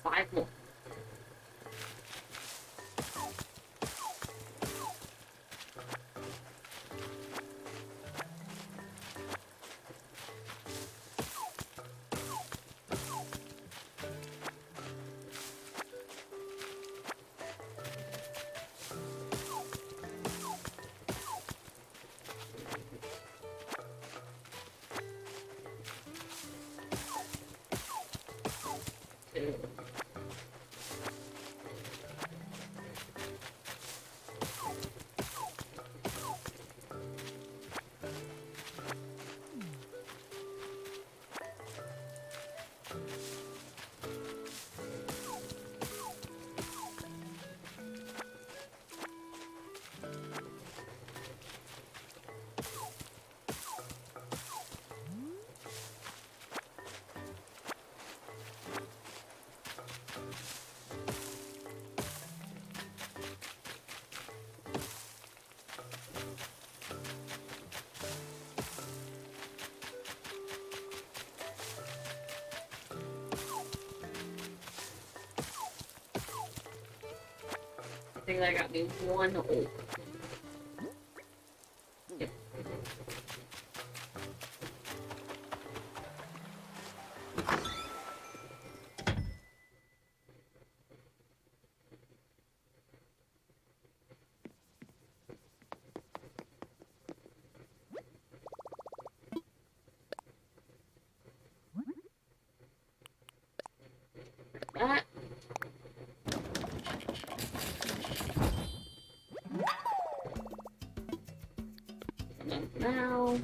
Five more. Two. I think that got me one oak. Yep. That. Enough now.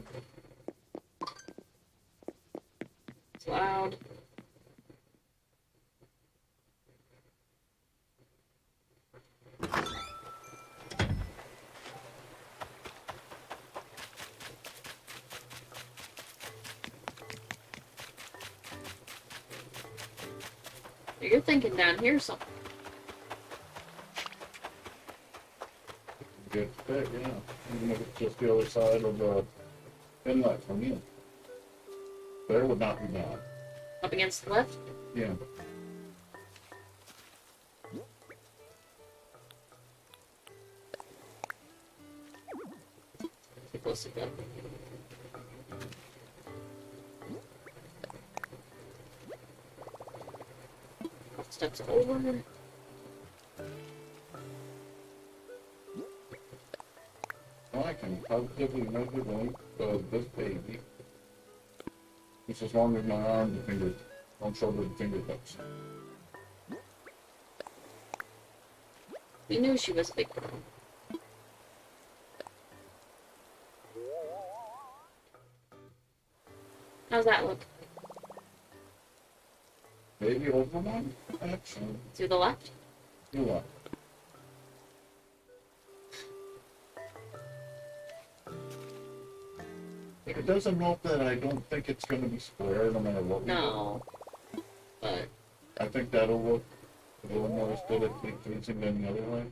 It's loud. You're thinking down here something. Good fit, yeah. Even if it's just the other side of the inlet from you. There would not be bad. Up against the cliff. Yeah. Too close to the cliff. steps over. Well, I can positively measure the length of this baby. It's as long as my arm and fingers, on shoulder and fingertips. We knew she was a big girl. How's that look? Maybe over one, actually. To the left? You what? It doesn't help that I don't think it's going to be square no matter what we do. No. But I think that'll look a little more aesthetically pleasing than the other way.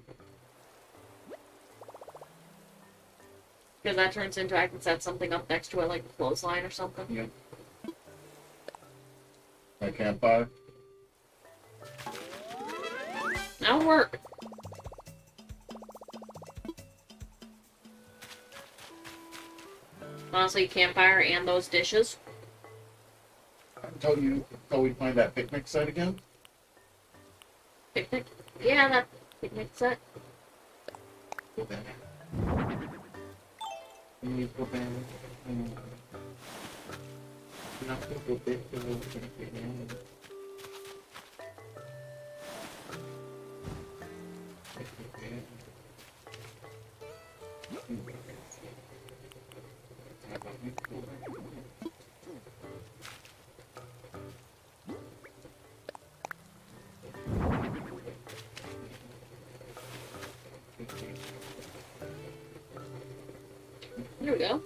because that turns into I can set something up next to it like a clothesline or something. Yeah. I can't buy. That'll work. Honestly, campfire and those dishes. Until we find that picnic site again. Picnic? Yeah, that picnic set. Go back. Please go back. Not to go back. There we go.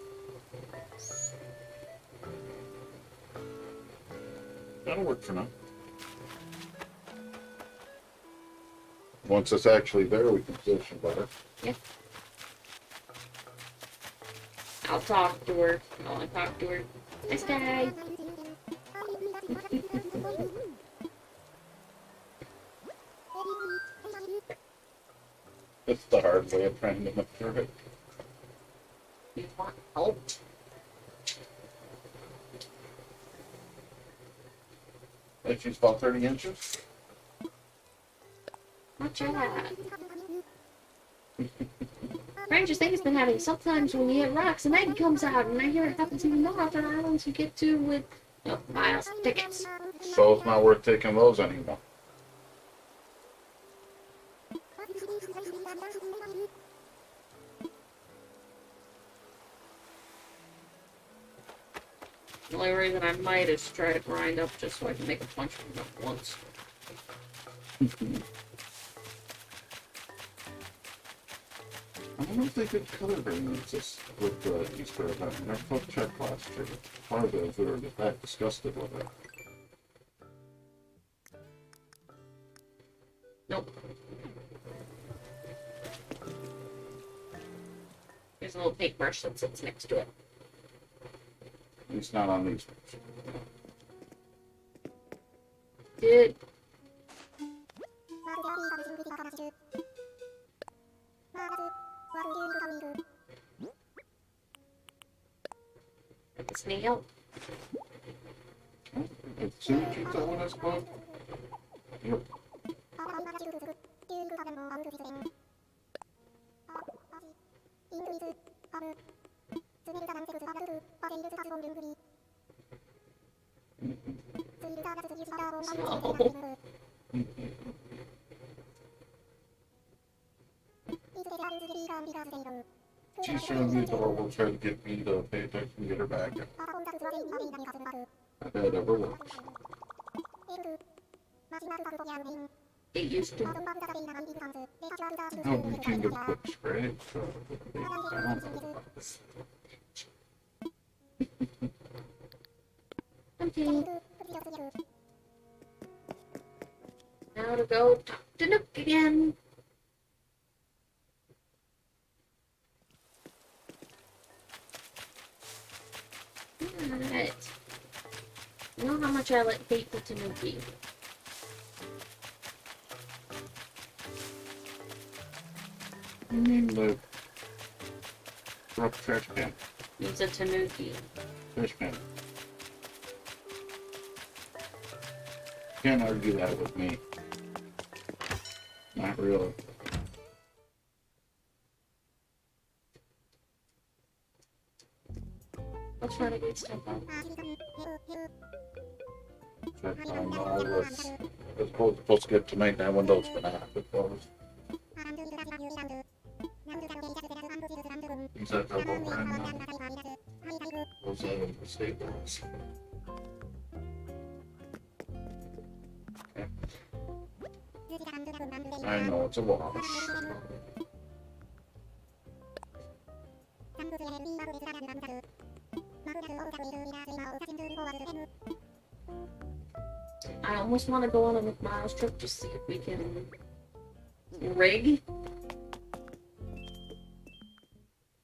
That'll work for now. Once it's actually there, we can position better. Yeah. I'll talk to her. I want to talk to her. Nice guy. It's the hard way of trying to mature it. You want help? And she's about 30 inches. Not yet. Strangest thing has been happening. Sometimes when you hit rocks, an egg comes out, and I hear it happens even more often on islands you get to with miles of tickets. So it's not worth taking those anymore. The only reason I might is try to grind up just so I can make a bunch of them at once. I don't know if they did color variances with the Easter event. I never thought to check last year. Part of it is we were that disgusted with it. Nope. There's a little paintbrush that sits next to it. At least not on these ones. Did snail? It's Suji's on this book. Yep. She's showing me the horrible trying to get me to pay attention and get her back. That ever works. It used to. Oh, we can get quick spray. So, I don't know about this. Okay. Now to go talk to Nook again. Alright. You know how much I like Faithful Tanuki? You mean the rough trash can? He's a Tanuki. Trash can. Can't argue that with me. Not really. What's Renegade stuff on? I was supposed to get tonight, and that window's been out. He's at double brand now. Was that a mistake? I know it's a wash. I almost want to go on a McMiles trip to see if we can rig.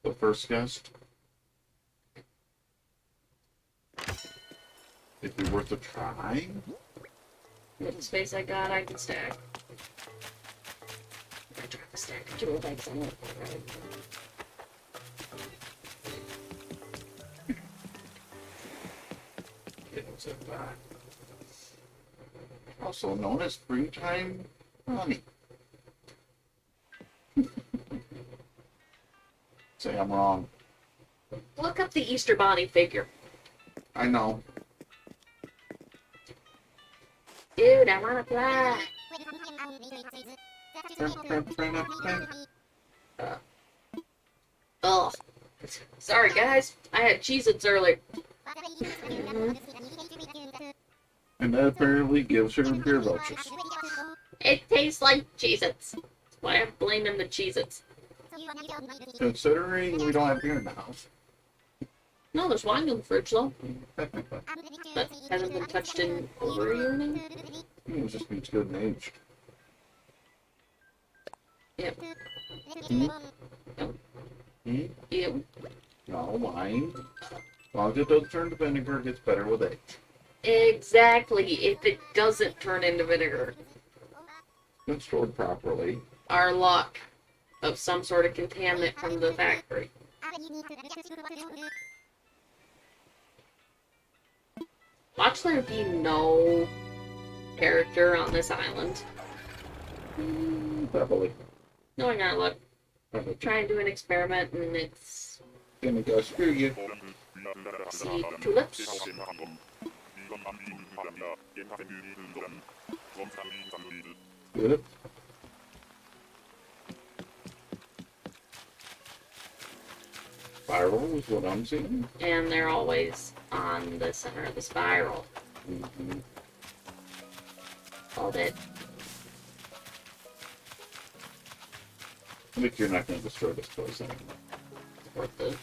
The first guest. It'd be worth a try. With the space I got, I can stack. I try to stack a jewel bags on it. What's that? Also known as springtime honey. Say I'm wrong. Look up the Easter Bonnie figure. I know. Dude, I wanna fly. Oh, sorry guys. I had Cheez-Its earlier. And that apparently gives her beer vouchers. It tastes like Cheez-Its. That's why I'm blaming the Cheez-Its. Considering we don't have beer in the house. No, there's wine in the fridge though. But hasn't been touched in over a year now. It just means good and aged. Yep. Hmm? Yep. Hmm? Yep. No wine. As long as it doesn't turn to vinegar, it gets better with age. Exactly. If it doesn't turn into vinegar, When stored properly. our luck of some sort of contaminant from the factory. Watch there be no character on this island. Probably. No, I gotta look. Probably. Try and do an experiment, and it's Gonna go screw you. see tulips. Good. Spiral is what I'm seeing. And they're always on the center of the spiral. Mm-hmm. All that. I think you're not going to destroy this place anymore. Worth the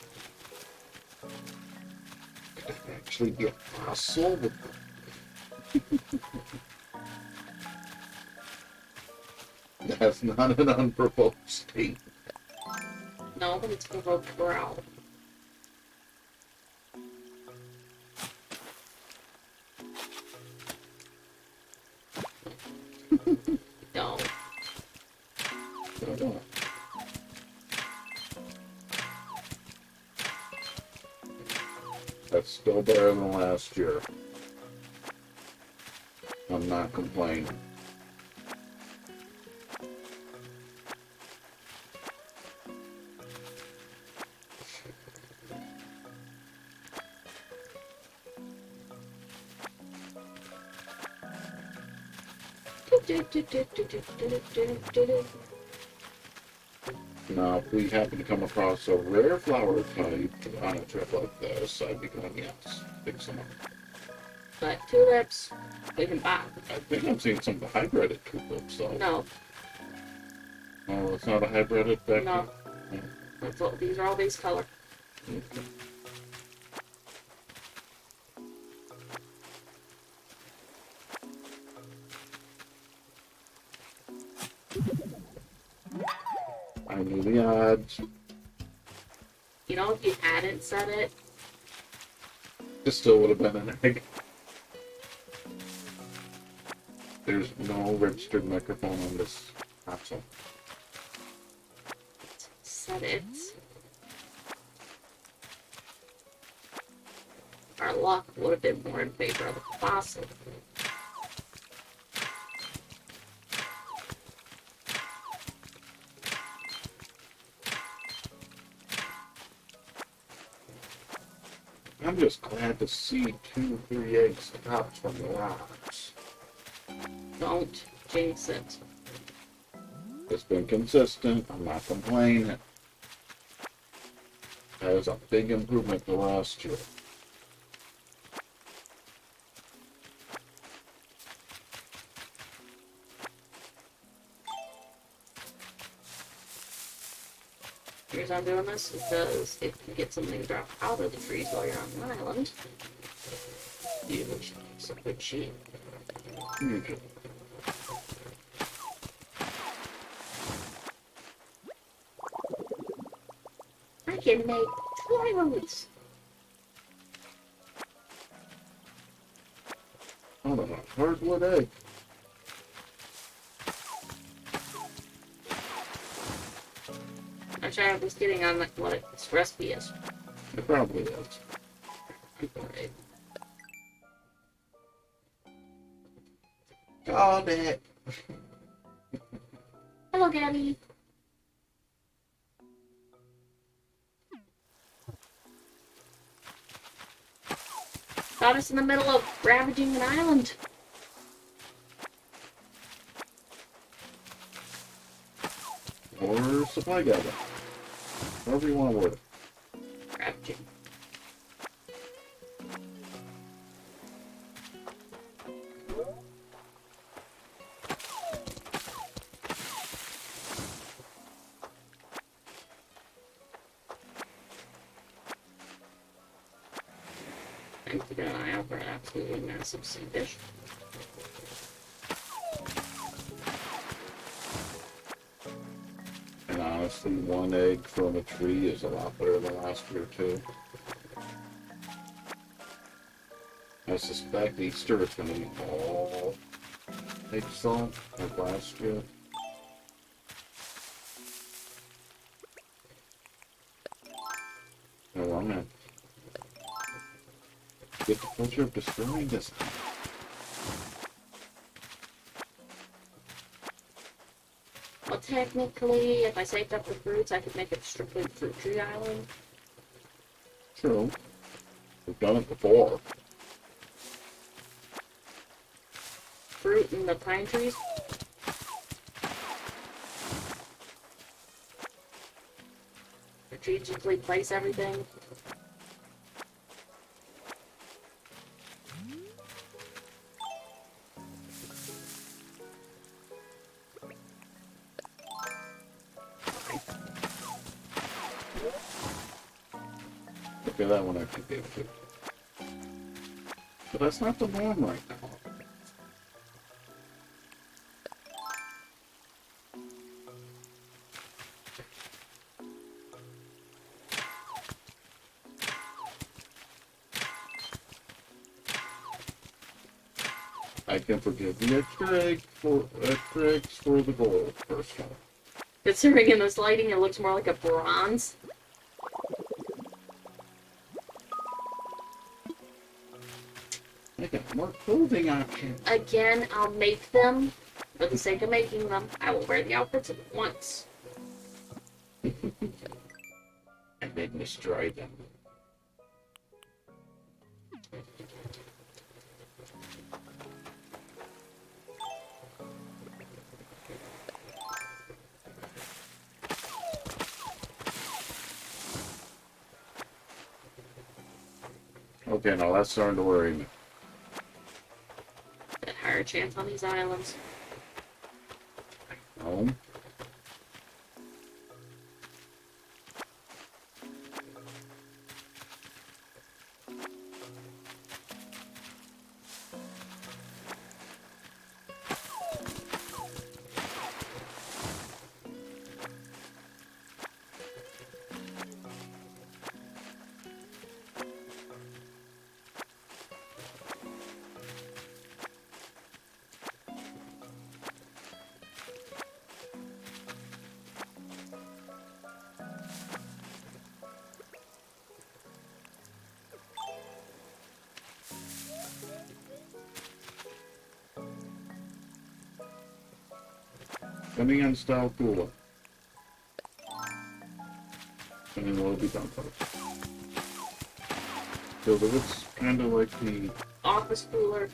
Could actually be a fossil with That's not an unprovoked state. no, but it's provoked growl. No. That's still better than last year. I'm not complaining. Now, if we happen to come across a rare flower type on a trip like this, I'd be going, yes, pick some up. But tulips, we can buy. I think I'm seeing some of the hybrided tulips, though. No, Oh, it's not a hybrided back no. That's what, these are all base color. here? I knew the odds. You know, if you hadn't said it, It still would have been an egg. There's no registered microphone on this console. said it. Our luck would have been more in favor of a fossil. I'm just glad to see 2-3 eggs dropped from the rocks. Don't jinx it. It's been consistent. I'm not complaining. That is a big improvement to last year. Here's how I'm doing this because if you get something to drop out of the trees while you're on the island, you should make some good shit. You can- I can make toilets. Oh, no, hardwood egg. Actually, I was getting on what its recipe is. It probably is. Alright. Got it. Hello, Gabby. Got us in the middle of ravaging an island. Or supply gather. However you want to word it. Ravaging. I'm keeping an eye out for an absolutely massive sea fish. And honestly, one egg from a tree is a lot better than last year, too. I suspect Easter is going to be all egg salt like last year. No, I'm gonna get the pleasure of destroying this. Well, technically, if I saved up the fruits, I could make it strictly fruit tree island. True. We've done it before. Fruit and the pine trees. Strategically place everything. Look at that one actually gave it. But that's not the norm right now. I can forgive the extra eggs for the gold personally. Considering in this lighting, it looks more like a bronze. I got more clothing options. Again, I'll make them. For the sake of making them, I will wear the outfits at once. And then destroy them. Okay, now that's starting to worry me. Get a higher chance on these islands. No. Coming in style cooler. And then what will be done first. because if it's kind of like the Office cooler.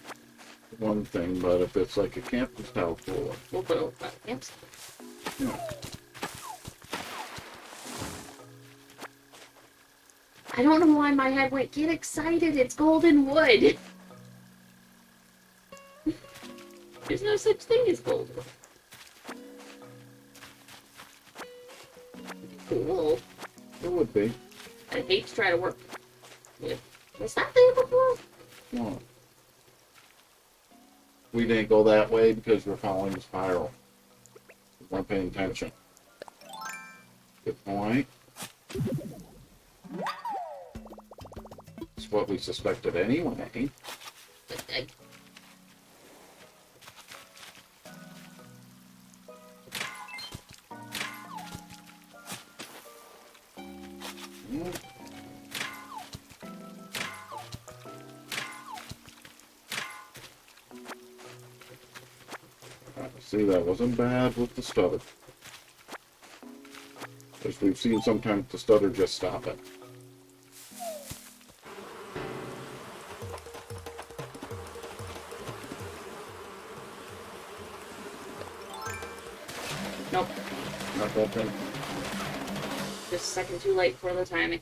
one thing, but if it's like a camping style cooler, We'll put it yep. you know, I don't know why my head went, get excited, it's golden wood. There's no such thing as golden wood. Cool. it would be. I hate to try to work with. Was that there before? Well, we didn't go that way because we're following the spiral. We weren't paying attention. Good point. It's what we suspected anyway. I, See, that wasn't bad with the stutter. As we've seen, sometimes the stutter just stop it. nope. Not that thing. Just a second too late for the timing.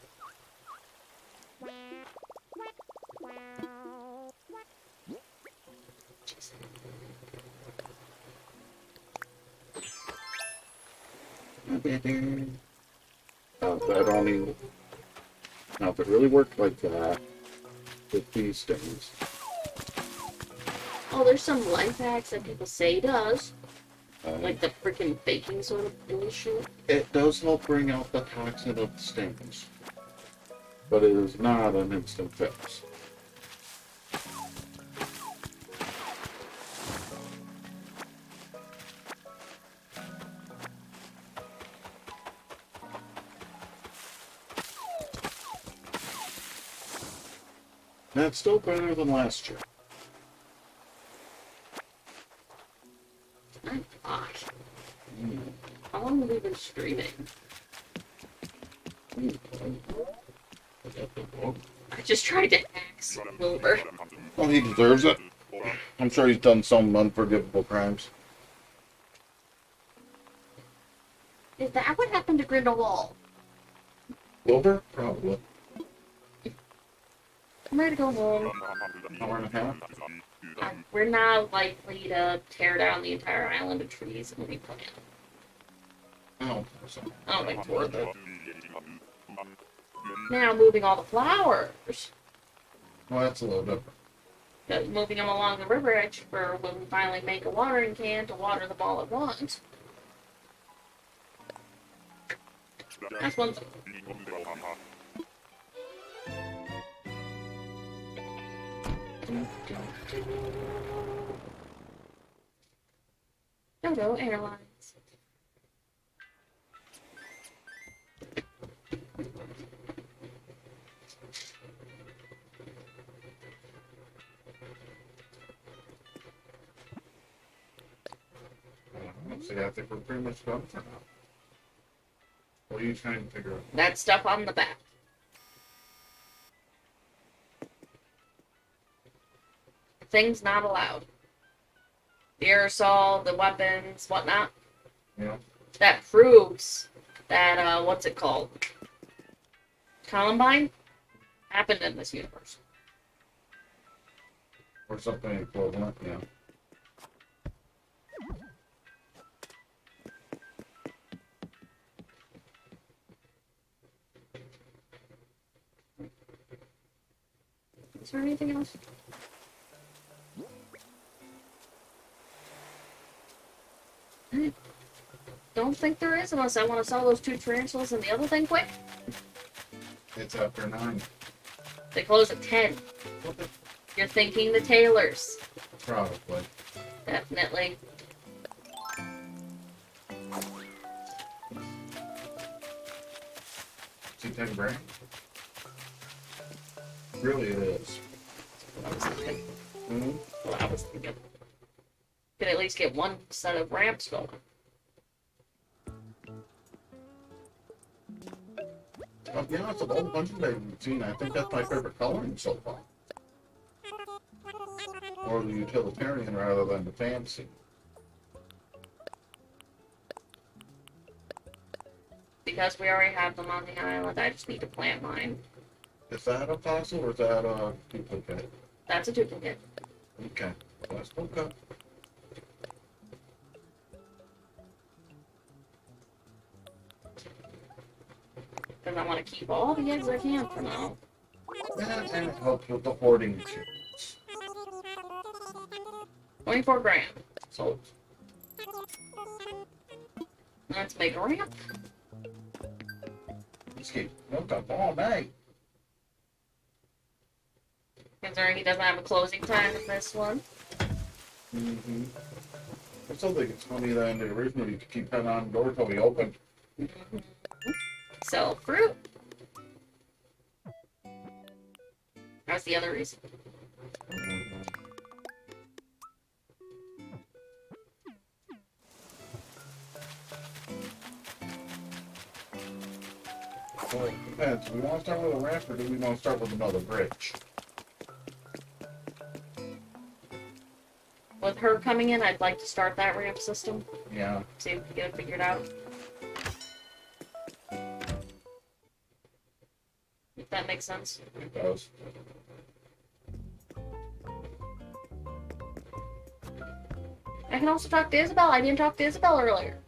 That only. Now, if it really worked like that, with these things, Oh, there's some life hacks that people say does. uh, Like the freaking baking soda bullshit. it does help bring out the toxin of the stings, but it is not an instant fix. That's still better than last year. My gosh. How long have we been streaming? I just tried to axe Wilbur. Well, he deserves it. I'm sure he's done some unforgivable crimes. Is that what happened to Grindelwald? Wilbur? Probably. I'm ready to go home. Hour and a half? We're not likely to tear down the entire island of trees and replant. Oh, so. I don't think it's worth it. it. Now moving all the flowers. Well, that's a little different. Because moving them along the river edge for when we finally make a watering can to water them all at once. That's one thing. Dodo Airlines. See, I think we're pretty much done for now. What are you trying to figure out? That stuff on the back. Things not allowed. The aerosol, the weapons, whatnot. Yeah. That proves that, what's it called? Columbine happened in this universe. Or something equivalent, yeah. Is there anything else? I don't think there is, unless I want to sell those 2 tarantulas and the other thing quick. It's after 9. They close at 10. You're thinking the Taylors. Probably. Definitely. T10 grand? Really, it is. What I was thinking. Mm-hmm. What I was thinking. Could at least get one set of ramps going. I'll be honest, of all the bunch that we've seen, I think that's my favorite coloring so far. Or the utilitarian rather than the fancy. Because we already have them on the island, I just need to plant mine. Is that a fossil or is that a duplicate? That's a duplicate. Okay, that's okay. Because I want to keep all the eggs I can for now. And it helps with the hoarding chance. 24 grand. Sold. Let's make a ramp. Just keep milk up all night. Considering he doesn't have a closing time in this one. Mm-hmm. I still think it's funny that in the original you could keep that on the door till we opened. Sell fruit. That's the other reason. Well, it depends. Do we want to start with a ramp or do we want to start with another bridge? With her coming in, I'd like to start that ramp system. Yeah. See if we can get it figured out. If that makes sense. It does. I can also talk to Isabel. I didn't talk to Isabel earlier.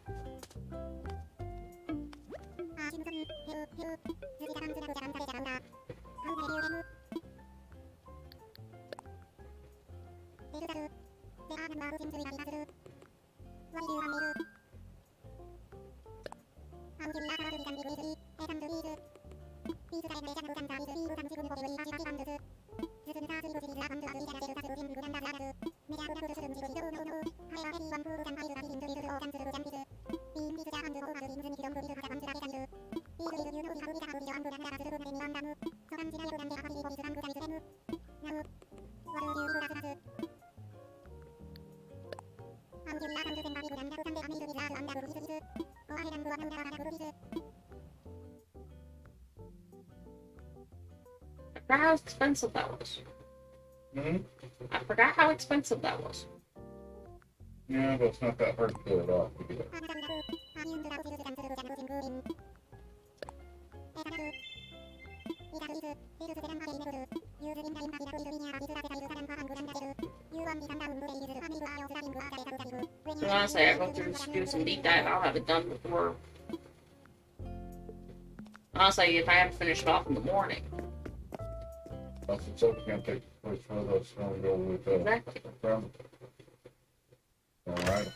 I forgot how expensive that was. Hmm? I forgot how expensive that was. Yeah, but it's not that hard to pull it off either. And honestly, I go through do some deep dive. I'll have it done before. Honestly, if I have to finish it off in the morning. Plus, it's okay, can't take the first one of those, so we'll go with Exactly. them. Alright.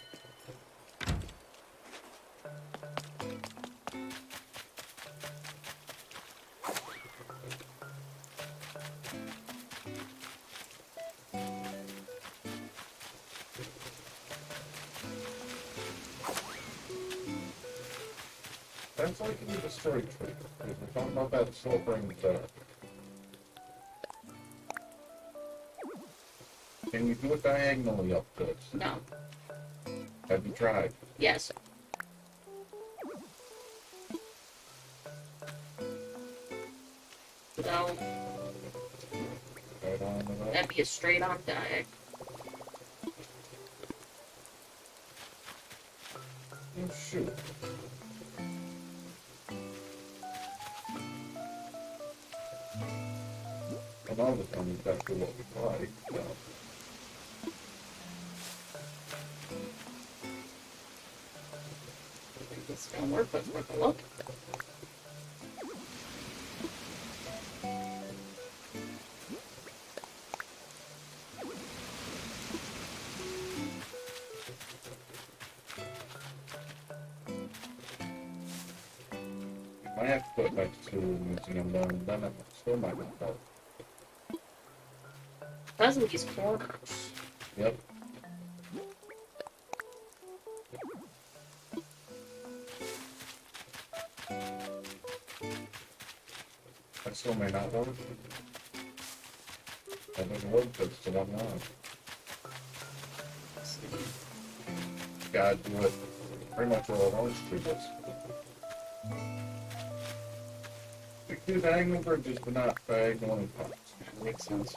That's like in the straight tree. We're talking about that slope ring there. Can you do it diagonally up this? No. Have you tried? Yes. No, Right on to that? that'd be a straight on diag. Oh, shoot. Another thing is exactly what we like. So. I think it's gonna work, but it's worth a look. I have to put next to the museum, then it still might be close. Because of these corners. Yep. That still may not work. That doesn't work, but it's the one line. Gotta do it pretty much where an orange tree is. To do diagonal bridges, but not diagonal inclines. Makes sense.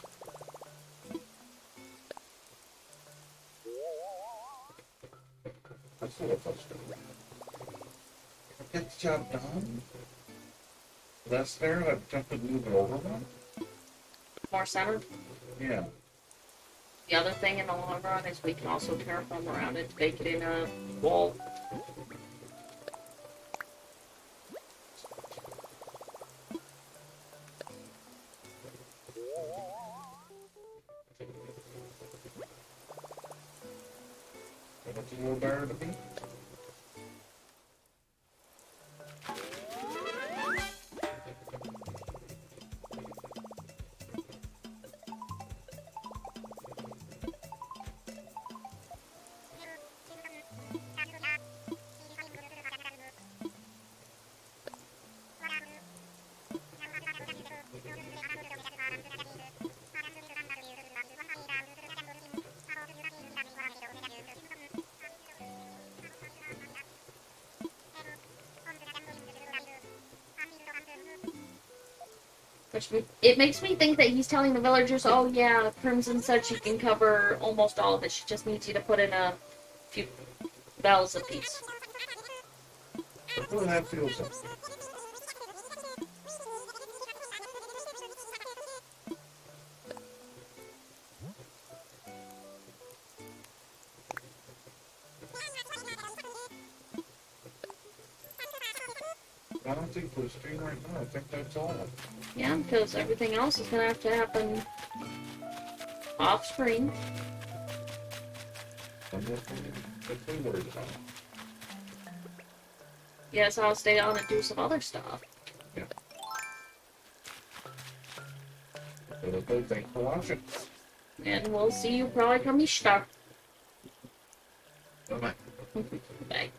That's a little frustrating. Get the job done. That's there, I've attempted to move it over one. More centered. Yeah. The other thing in the long run is we can also terraform around it to make it in a wall. That's a little better to me. It makes me think that he's telling the villagers, oh yeah, Crimson said she can cover almost all of it. She just needs you to put in a few bells apiece. Well, that feels like. I don't think we're stream right now. I think that's all. Yeah, because everything else is gonna have to happen off screen. I'm not too worried about it. Yes, I'll stay on and do some other stuff. But okay, thanks for watching. And we'll see you probably come Easter. Bye-bye. Bye.